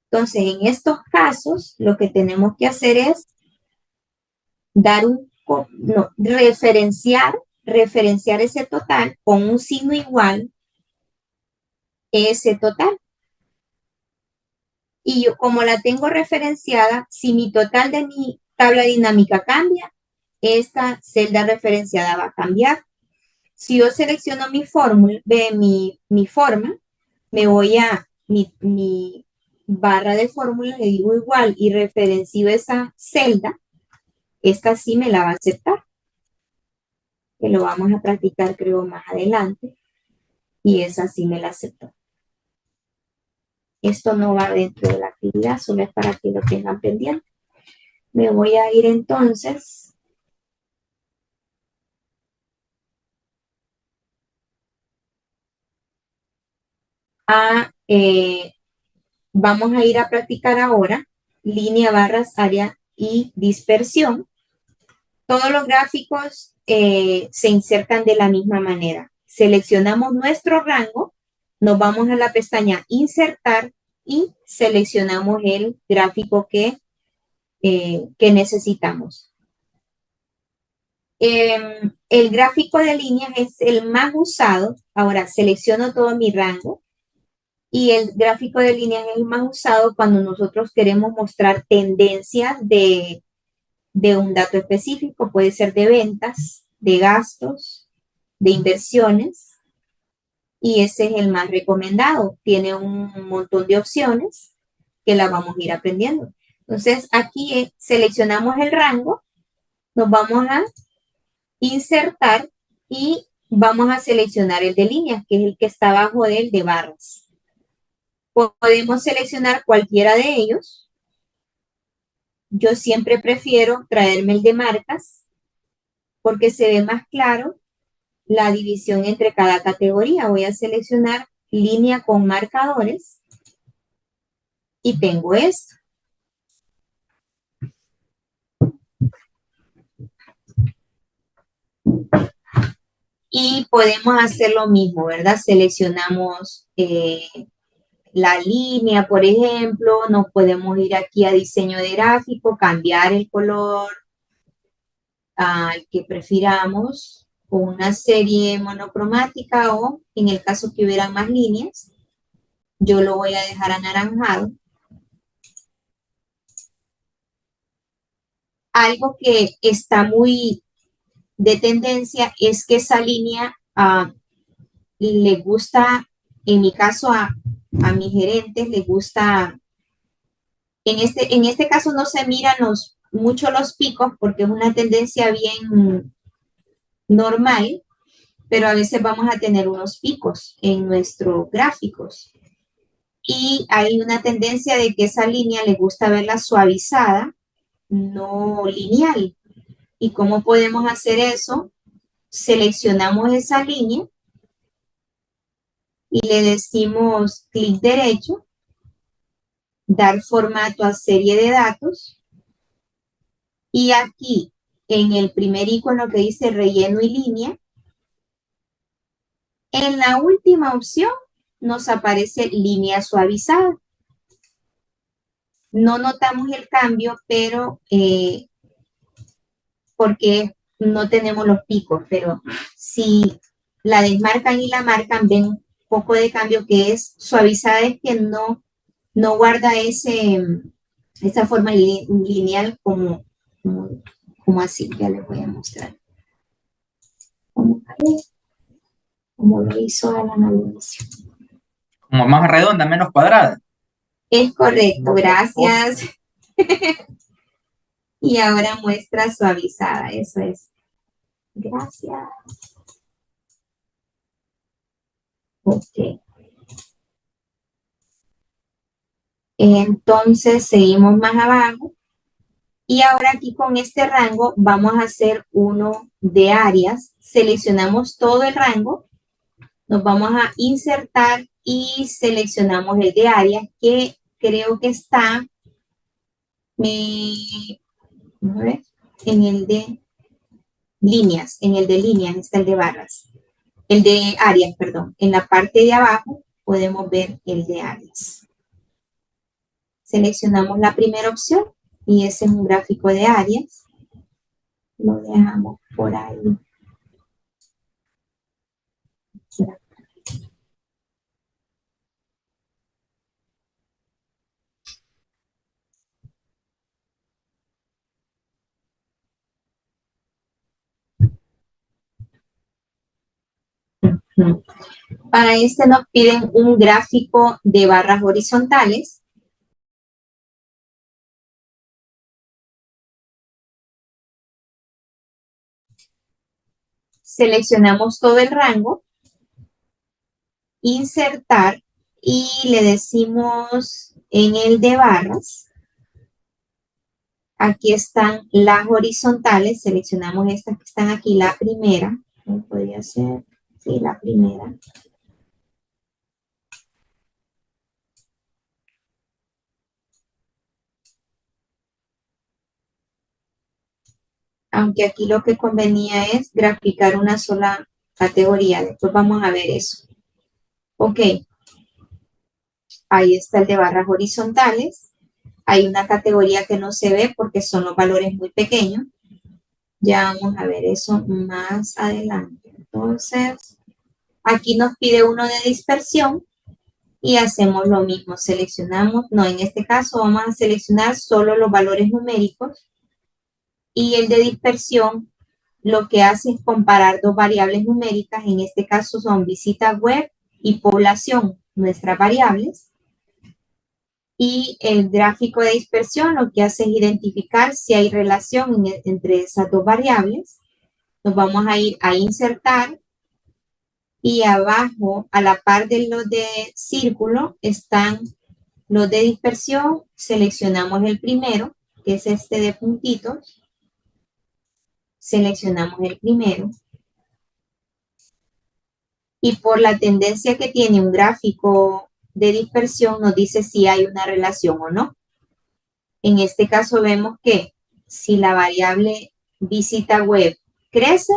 Entonces, en estos casos, lo que tenemos que hacer es referenciar ese total con un signo igual, ese total. Y yo, como la tengo referenciada, si mi total de mi tabla dinámica cambia, esta celda referenciada va a cambiar. Si yo selecciono mi fórmula, mi forma, me voy a mi barra de fórmula, le digo igual y referencio esa celda, esta sí me la va a aceptar, que lo vamos a practicar creo más adelante, y esa sí me la aceptó. Esto no va dentro de la actividad, solo es para que lo tengan pendiente. Me voy a ir entonces a, vamos a ir a practicar ahora línea, barras, área y dispersión. Todos los gráficos se insertan de la misma manera. Seleccionamos nuestro rango, nos vamos a la pestaña insertar y seleccionamos el gráfico que necesitamos. El gráfico de líneas es el más usado. Ahora selecciono todo mi rango y el gráfico de líneas es el más usado cuando nosotros queremos mostrar tendencias de un dato específico. Puede ser de ventas, de gastos, de inversiones, y ese es el más recomendado. Tiene un montón de opciones que la vamos a ir aprendiendo. Entonces aquí seleccionamos el rango, nos vamos a insertar y vamos a seleccionar el de líneas, que es el que está abajo del de barras. Podemos seleccionar cualquiera de ellos. Yo siempre prefiero traerme el de marcas porque se ve más claro la división entre cada categoría. Voy a seleccionar línea con marcadores y tengo esto. Y podemos hacer lo mismo, ¿verdad? Seleccionamos la línea, por ejemplo, nos podemos ir aquí a diseño de gráfico, cambiar el color al que prefiramos, con una serie monocromática o en el caso que hubiera más líneas, yo lo voy a dejar anaranjado. Algo que está muy de tendencia es que esa línea le gusta, en mi caso a mis gerentes, le gusta, en este caso no se miran mucho los picos porque es una tendencia bien normal, pero a veces vamos a tener unos picos en nuestros gráficos. Y hay una tendencia de que esa línea le gusta verla suavizada, no lineal. ¿Y cómo podemos hacer eso? Seleccionamos esa línea y le decimos clic derecho, dar formato a serie de datos, y aquí en el primer icono que dice relleno y línea, en la última opción nos aparece línea suavizada. No notamos el cambio, pero porque no tenemos los picos, pero si la desmarcan y la marcan, ven un poco de cambio, que es suavizada, es que no guarda esa forma lineal como así. Ya les voy a mostrar. Como lo hizo Alan al inicio. Como más redonda, menos cuadrada. Es correcto, gracias. Y ahora muestra suavizada, eso es. Gracias. Ok. Entonces seguimos más abajo. Y ahora aquí con este rango vamos a hacer uno de áreas. Seleccionamos todo el rango. Nos vamos a insertar y seleccionamos el de áreas, que creo que está a ver, en el de líneas. En el de líneas está el de barras. El de áreas, perdón. En la parte de abajo podemos ver el de áreas. Seleccionamos la primera opción y ese es un gráfico de áreas. Lo dejamos por ahí. Ujú. Para este nos piden un gráfico de barras horizontales. Seleccionamos todo el rango, insertar y le decimos en el de barras. Aquí están las horizontales, seleccionamos estas que están aquí, la primera, ¿cómo podría ser? Sí, la primera. Aunque aquí lo que convenía es graficar una sola categoría, después vamos a ver eso. Ok, ahí está el de barras horizontales. Hay una categoría que no se ve porque son los valores muy pequeños. Ya vamos a ver eso más adelante. Entonces, aquí nos pide uno de dispersión y hacemos lo mismo. Seleccionamos, no, en este caso vamos a seleccionar solo los valores numéricos y el de dispersión lo que hace es comparar dos variables numéricas. En este caso son visita web y población, nuestras variables. Y el gráfico de dispersión lo que hace es identificar si hay relación entre esas dos variables. Nos vamos a ir a insertar y abajo a la par de los de círculo están los de dispersión. Seleccionamos el primero, que es este de puntitos. Seleccionamos el primero. Y por la tendencia que tiene un gráfico de dispersión nos dice si hay una relación o no. En este caso vemos que si la variable visita web crece,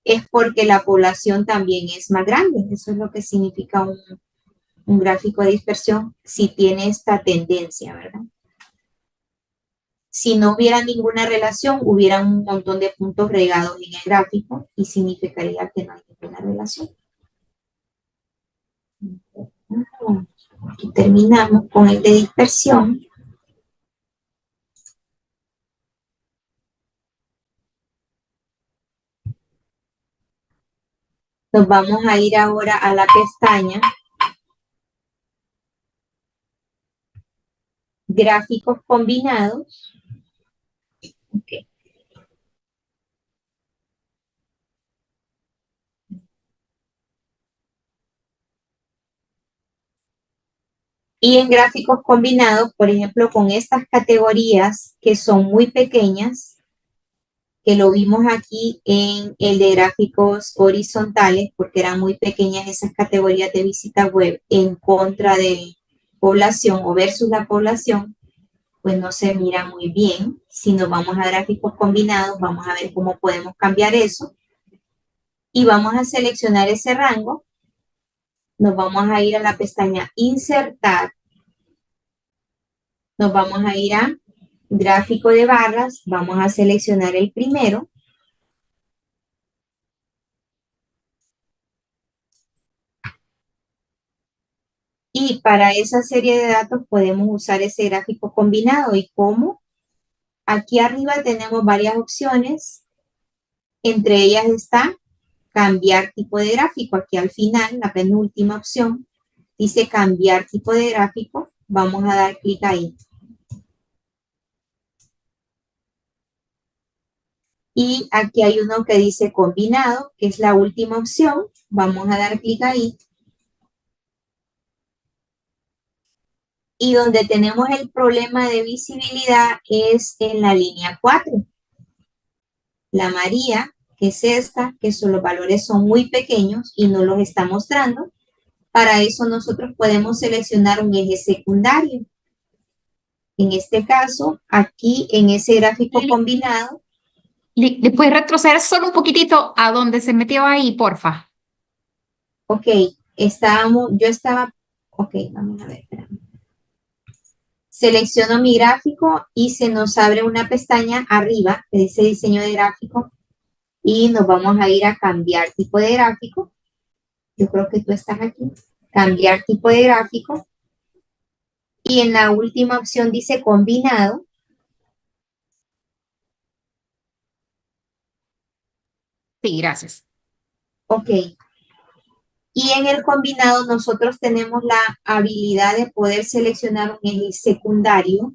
es porque la población también es más grande. Eso es lo que significa un gráfico de dispersión si tiene esta tendencia, ¿verdad? Si no hubiera ninguna relación, hubiera un montón de puntos regados en el gráfico y significaría que no hay ninguna relación. Aquí terminamos con el de dispersión. Nos vamos a ir ahora a la pestaña Gráficos combinados. Okay. Y en gráficos combinados, por ejemplo, con estas categorías que son muy pequeñas, que lo vimos aquí en el de gráficos horizontales, porque eran muy pequeñas esas categorías de visita web en contra de población o versus la población, pues no se mira muy bien. Si nos vamos a gráficos combinados, vamos a ver cómo podemos cambiar eso. Y vamos a seleccionar ese rango. Nos vamos a ir a la pestaña Insertar. Nos vamos a ir a Gráfico de barras. Vamos a seleccionar el primero. Y para esa serie de datos podemos usar ese gráfico combinado. ¿Y cómo? Aquí arriba tenemos varias opciones. Entre ellas está cambiar tipo de gráfico. Aquí al final, la penúltima opción, dice cambiar tipo de gráfico. Vamos a dar clic ahí. Y aquí hay uno que dice combinado, que es la última opción. Vamos a dar clic ahí. Y donde tenemos el problema de visibilidad es en la línea 4. La María, que es esta, que los valores son muy pequeños y no los está mostrando. Para eso nosotros podemos seleccionar un eje secundario. En este caso, aquí en ese gráfico combinado. ¿Le puedes retroceder solo un poquitito a donde se metió ahí, porfa? Ok, ok, vamos a ver, espérame. Selecciono mi gráfico y se nos abre una pestaña arriba que dice diseño de gráfico y nos vamos a ir a cambiar tipo de gráfico. Yo creo que tú estás aquí. Cambiar tipo de gráfico. Y en la última opción dice combinado. Sí, gracias. Ok. Y en el combinado nosotros tenemos la habilidad de poder seleccionar un eje secundario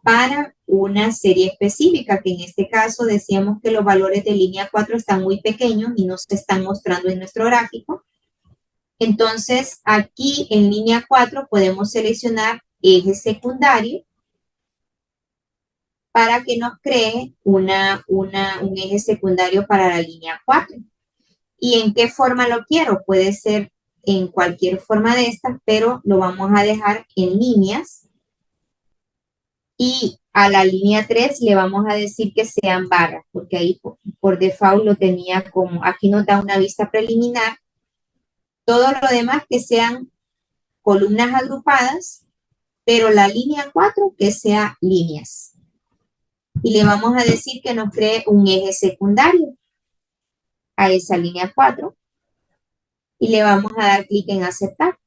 para una serie específica, que en este caso decíamos que los valores de línea 4 están muy pequeños y no se están mostrando en nuestro gráfico. Entonces, aquí en línea 4 podemos seleccionar eje secundario para que nos cree un eje secundario para la línea 4. ¿Y en qué forma lo quiero? Puede ser en cualquier forma de estas, pero lo vamos a dejar en líneas. Y a la línea 3 le vamos a decir que sean barras, porque ahí por default lo tenía como, aquí nos da una vista preliminar. Todo lo demás que sean columnas agrupadas, pero la línea 4 que sea líneas. Y le vamos a decir que nos cree un eje secundario a esa línea 4. Y le vamos a dar clic en aceptar.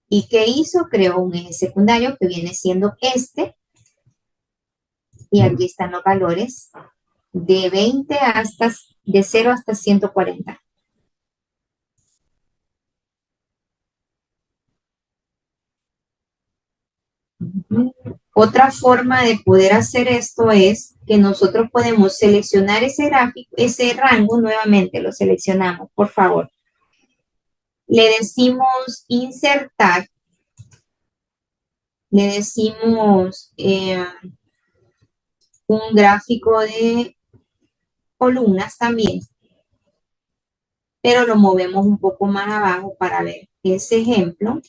¿Y qué hizo? Creó un eje secundario que viene siendo este. Y aquí están los valores de 20 hasta, de 0 hasta 140. Otra forma de poder hacer esto es que nosotros podemos seleccionar ese gráfico, ese rango, nuevamente lo seleccionamos, por favor. Le decimos insertar, le decimos un gráfico de columnas también, pero lo movemos un poco más abajo para ver ese ejemplo.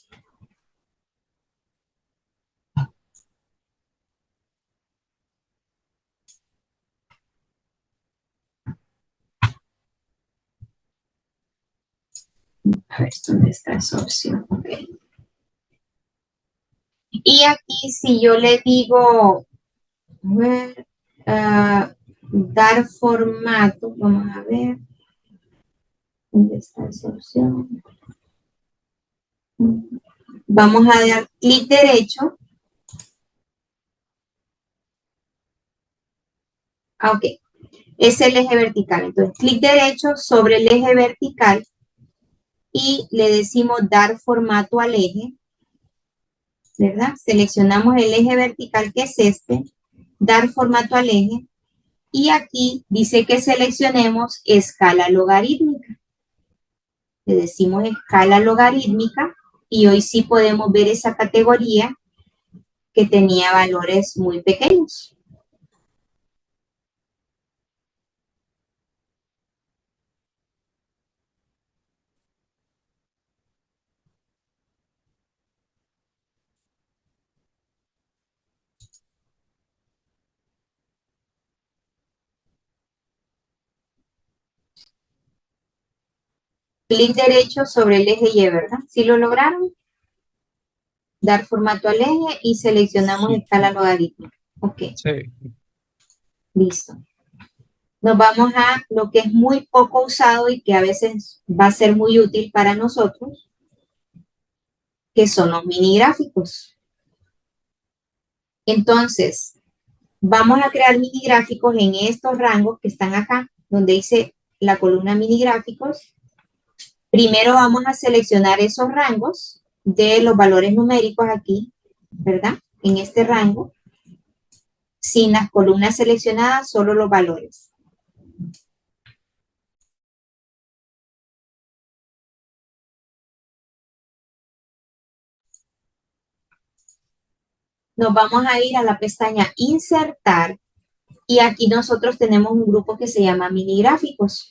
A ver, ¿dónde está esa opción? Okay. Y aquí si yo le digo, dar formato, vamos a ver, ¿dónde está esa opción? Vamos a dar clic derecho. Ok, es el eje vertical. Entonces, clic derecho sobre el eje vertical y le decimos dar formato al eje, ¿verdad? Seleccionamos el eje vertical que es este, dar formato al eje, y aquí dice que seleccionemos escala logarítmica. Le decimos escala logarítmica y hoy sí podemos ver esa categoría que tenía valores muy pequeños. Clic derecho sobre el eje Y, ¿verdad? ¿Sí lo lograron? Dar formato al eje y seleccionamos Sí. escala logarítmica. Ok, Sí. listo. Nos vamos a lo que es muy poco usado y que a veces va a ser muy útil para nosotros, que son los mini gráficos. Entonces, vamos a crear mini gráficos en estos rangos que están acá, donde dice la columna mini gráficos. Primero vamos a seleccionar esos rangos de los valores numéricos aquí, ¿verdad? En este rango, sin las columnas seleccionadas, solo los valores. Nos vamos a ir a la pestaña Insertar y aquí nosotros tenemos un grupo que se llama mini gráficos.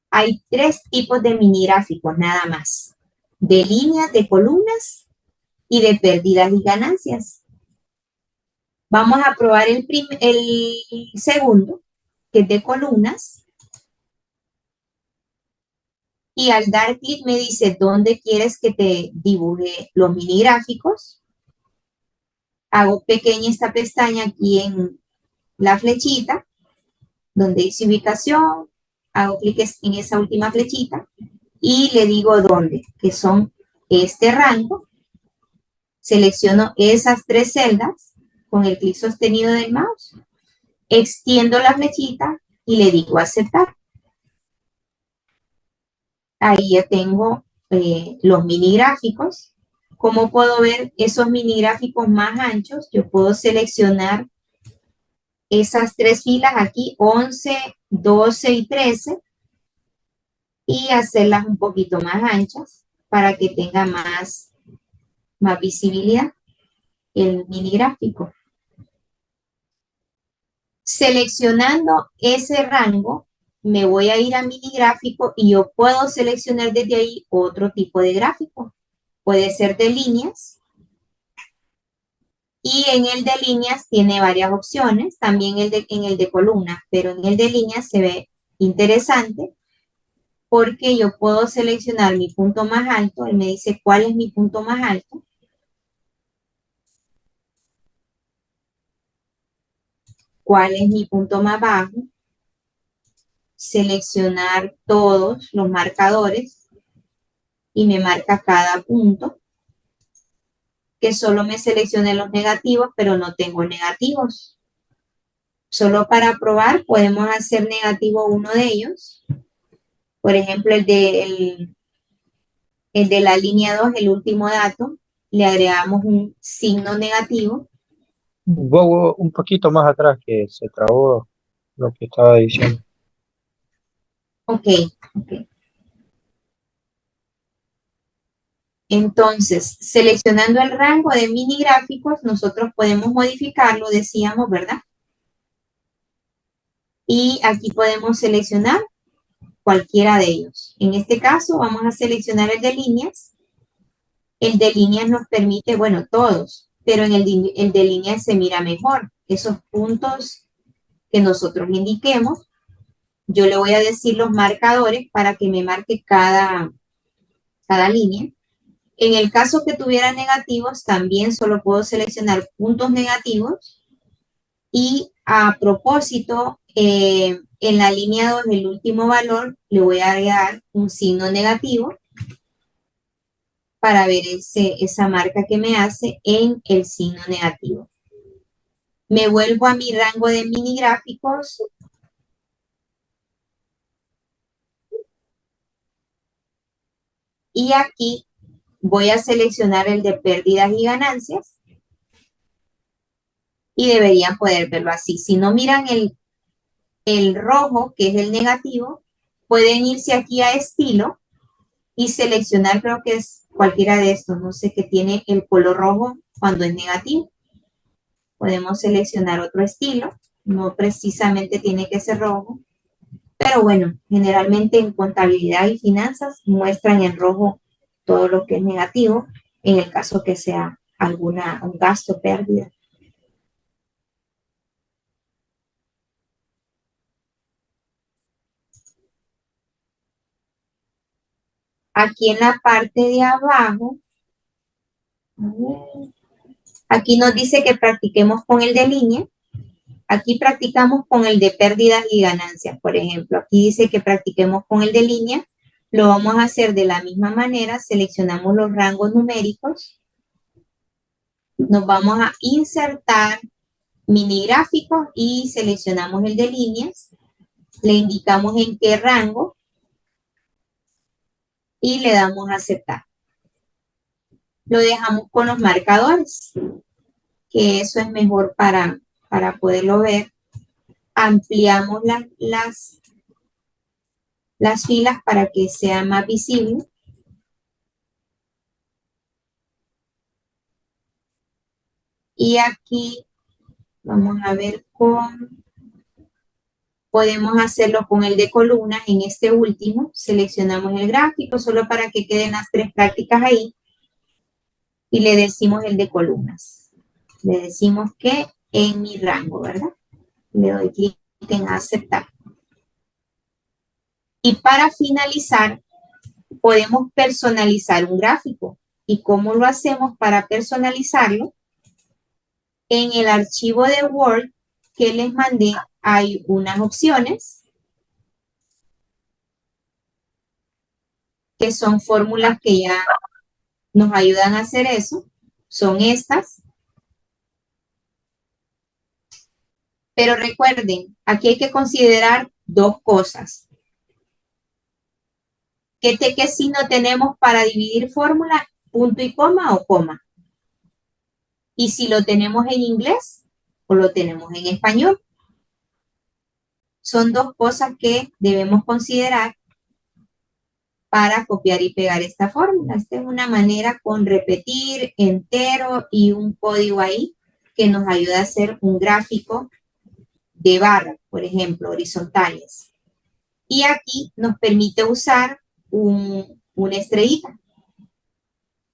Hay 3 tipos de mini gráficos nada más. De líneas, de columnas y de pérdidas y ganancias. Vamos a probar el segundo, que es de columnas. Y al dar clic me dice dónde quieres que te dibuje los mini gráficos. Hago pequeña esta pestaña aquí en la flechita, donde dice ubicación. Hago clic en esa última flechita y le digo dónde, que son este rango. Selecciono esas 3 celdas con el clic sostenido del mouse. Extiendo la flechita y le digo aceptar. Ahí ya tengo los mini gráficos. ¿Cómo puedo ver esos mini gráficos más anchos? Yo puedo seleccionar esas tres filas aquí, 11, 12 y 13, y hacerlas un poquito más anchas para que tenga más visibilidad el mini gráfico. Seleccionando ese rango, me voy a ir a mini gráfico y yo puedo seleccionar desde ahí otro tipo de gráfico. Puede ser de líneas. Y en el de líneas tiene varias opciones, también en el de columnas, pero en el de líneas se ve interesante porque yo puedo seleccionar mi punto más alto. Él me dice cuál es mi punto más alto. Cuál es mi punto más bajo. Seleccionar todos los marcadores y me marca cada punto. Que solo me seleccione los negativos, pero no tengo negativos. Solo para probar podemos hacer negativo uno de ellos. Por ejemplo, el de la línea 2, el último dato, le agregamos un signo negativo. Un poquito más atrás que se trabó lo que estaba diciendo. Ok. Entonces, seleccionando el rango de mini gráficos, nosotros podemos modificarlo, decíamos, ¿verdad? Y aquí podemos seleccionar cualquiera de ellos. En este caso, vamos a seleccionar el de líneas. El de líneas nos permite, bueno, todos, pero en el de líneas se mira mejor. Esos puntos que nosotros indiquemos, yo le voy a decir los marcadores para que me marque cada línea. En el caso que tuviera negativos, también solo puedo seleccionar puntos negativos. Y a propósito, en la línea 2, el último valor, le voy a agregar un signo negativo para ver esa marca que me hace en el signo negativo. Me vuelvo a mi rango de mini gráficos. Y aquí voy a seleccionar el de pérdidas y ganancias. Y deberían poder verlo así. Si no miran el rojo, que es el negativo, pueden irse aquí a estilo y seleccionar, creo que es cualquiera de estos, no sé, que tiene el color rojo cuando es negativo. Podemos seleccionar otro estilo, no precisamente tiene que ser rojo, pero bueno, generalmente en contabilidad y finanzas muestran en rojo todo lo que es negativo, en el caso que sea un gasto, pérdida. Aquí en la parte de abajo, aquí nos dice que practiquemos con el de línea. Aquí practicamos con el de pérdidas y ganancias, por ejemplo. Aquí dice que practiquemos con el de línea. Lo vamos a hacer de la misma manera. Seleccionamos los rangos numéricos. Nos vamos a insertar mini gráficos y seleccionamos el de líneas. Le indicamos en qué rango y le damos a aceptar. Lo dejamos con los marcadores, que eso es mejor para poderlo ver. Ampliamos las filas para que sea más visible. Y aquí vamos a ver podemos hacerlo con el de columnas en este último. Seleccionamos el gráfico solo para que queden las tres prácticas ahí. Y le decimos el de columnas. Le decimos que en mi rango, ¿verdad? Le doy clic en aceptar. Y para finalizar, podemos personalizar un gráfico. ¿Y cómo lo hacemos para personalizarlo? En el archivo de Word que les mandé hay unas opciones que son fórmulas que ya nos ayudan a hacer eso. Son estas. Pero recuerden, aquí hay que considerar dos cosas. ¿Qué signo tenemos para dividir fórmula? ¿Punto y coma o coma? Y si lo tenemos en inglés o lo tenemos en español. Son dos cosas que debemos considerar para copiar y pegar esta fórmula. Esta es una manera con repetir entero y un código ahí que nos ayuda a hacer un gráfico de barras, por ejemplo, horizontales. Y aquí nos permite usar una estrellita.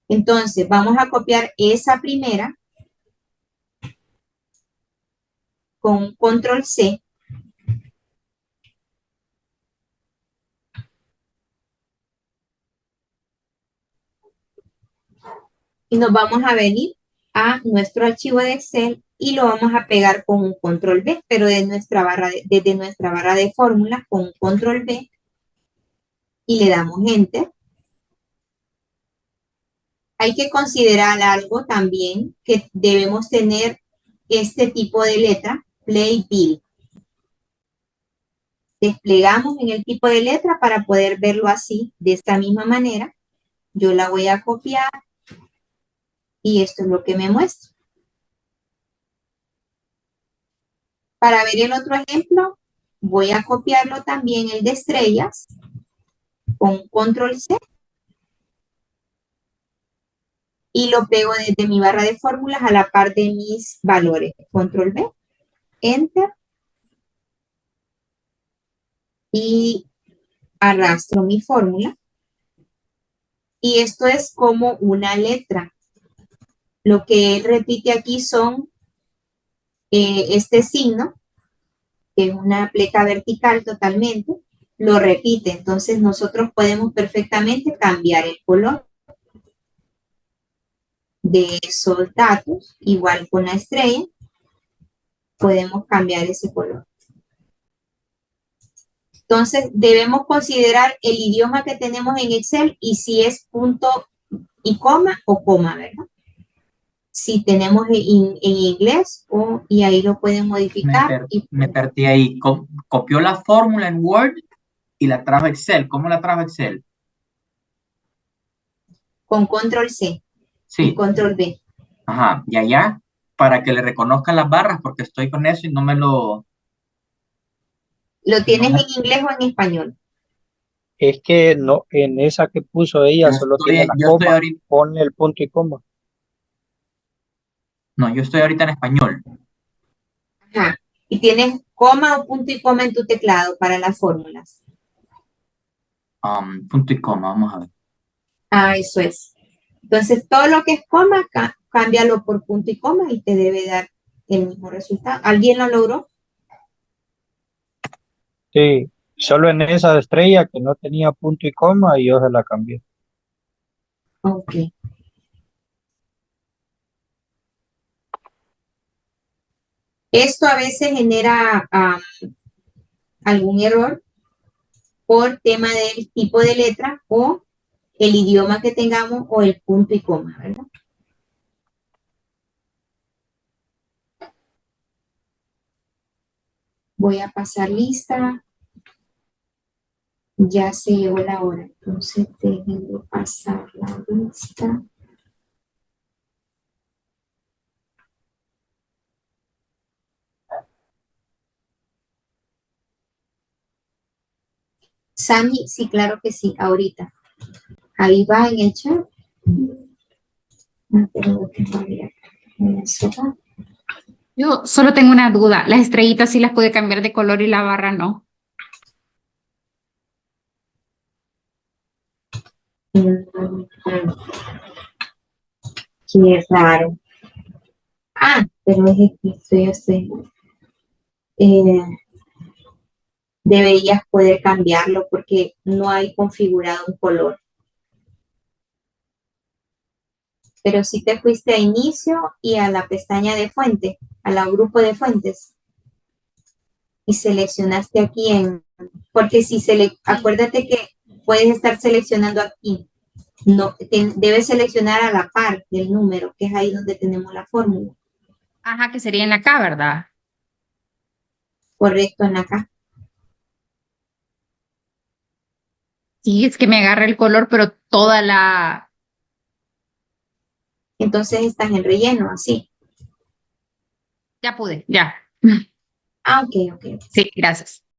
Entonces, vamos a copiar esa primera con control C. Y nos vamos a venir a nuestro archivo de Excel y lo vamos a pegar con un control B, pero desde nuestra barra de fórmulas con un control B y le damos Enter. Hay que considerar algo también, que debemos tener este tipo de letra, Playbill. Desplegamos en el tipo de letra para poder verlo así, de esta misma manera. Yo la voy a copiar y esto es lo que me muestra. Para ver el otro ejemplo, voy a copiarlo también, el de estrellas, con control C. Y lo pego desde mi barra de fórmulas a la par de mis valores. Control B, Enter. Y arrastro mi fórmula. Y esto es como una letra. Lo que él repite aquí son este signo, que es una pleca vertical totalmente, lo repite. Entonces nosotros podemos perfectamente cambiar el color de esos datos, igual con la estrella, podemos cambiar ese color. Entonces debemos considerar el idioma que tenemos en Excel y si es punto y coma o coma, ¿verdad? Si tenemos en inglés y ahí lo pueden modificar. Me perdí ahí. Copió la fórmula en Word y la trajo a Excel. ¿Cómo la trajo a Excel? Con control C Sí. y control B. Ajá. Y allá, para que le reconozcan las barras, porque estoy con eso y no me lo... ¿Lo tienes en inglés o en español? Es que no, en esa que puso ella solo tiene la coma, ponle el punto y coma. No, yo estoy ahorita en español. Ajá. ¿Y tienes coma o punto y coma en tu teclado para las fórmulas? Punto y coma, vamos a ver. Ah, eso es. Entonces, todo lo que es coma, cámbialo por punto y coma y te debe dar el mismo resultado. ¿Alguien lo logró? Sí, solo en esa estrella que no tenía punto y coma y yo se la cambié. Ok. Esto a veces genera algún error por tema del tipo de letra o el idioma que tengamos o el punto y coma, ¿verdad? Voy a pasar lista. Ya se llegó la hora, entonces déjenme pasar la lista. Sammy, sí, claro que sí, ahorita. Ahí va en el chat. Yo solo tengo una duda. Las estrellitas sí las puede cambiar de color y la barra no. Qué raro. Ah, pero es que yo estoy. Deberías poder cambiarlo porque no hay configurado un color. Pero si te fuiste a inicio y a la pestaña de fuente, al grupo de fuentes, y seleccionaste aquí porque si acuérdate que puedes estar seleccionando aquí, no, debes seleccionar a la par del número, que es ahí donde tenemos la fórmula. Ajá, que sería en acá, ¿verdad? Correcto, en acá. Sí, es que me agarra el color, pero toda la... Entonces estás en relleno, así. Ya pude, ya. Ah, ok, ok. Sí, gracias.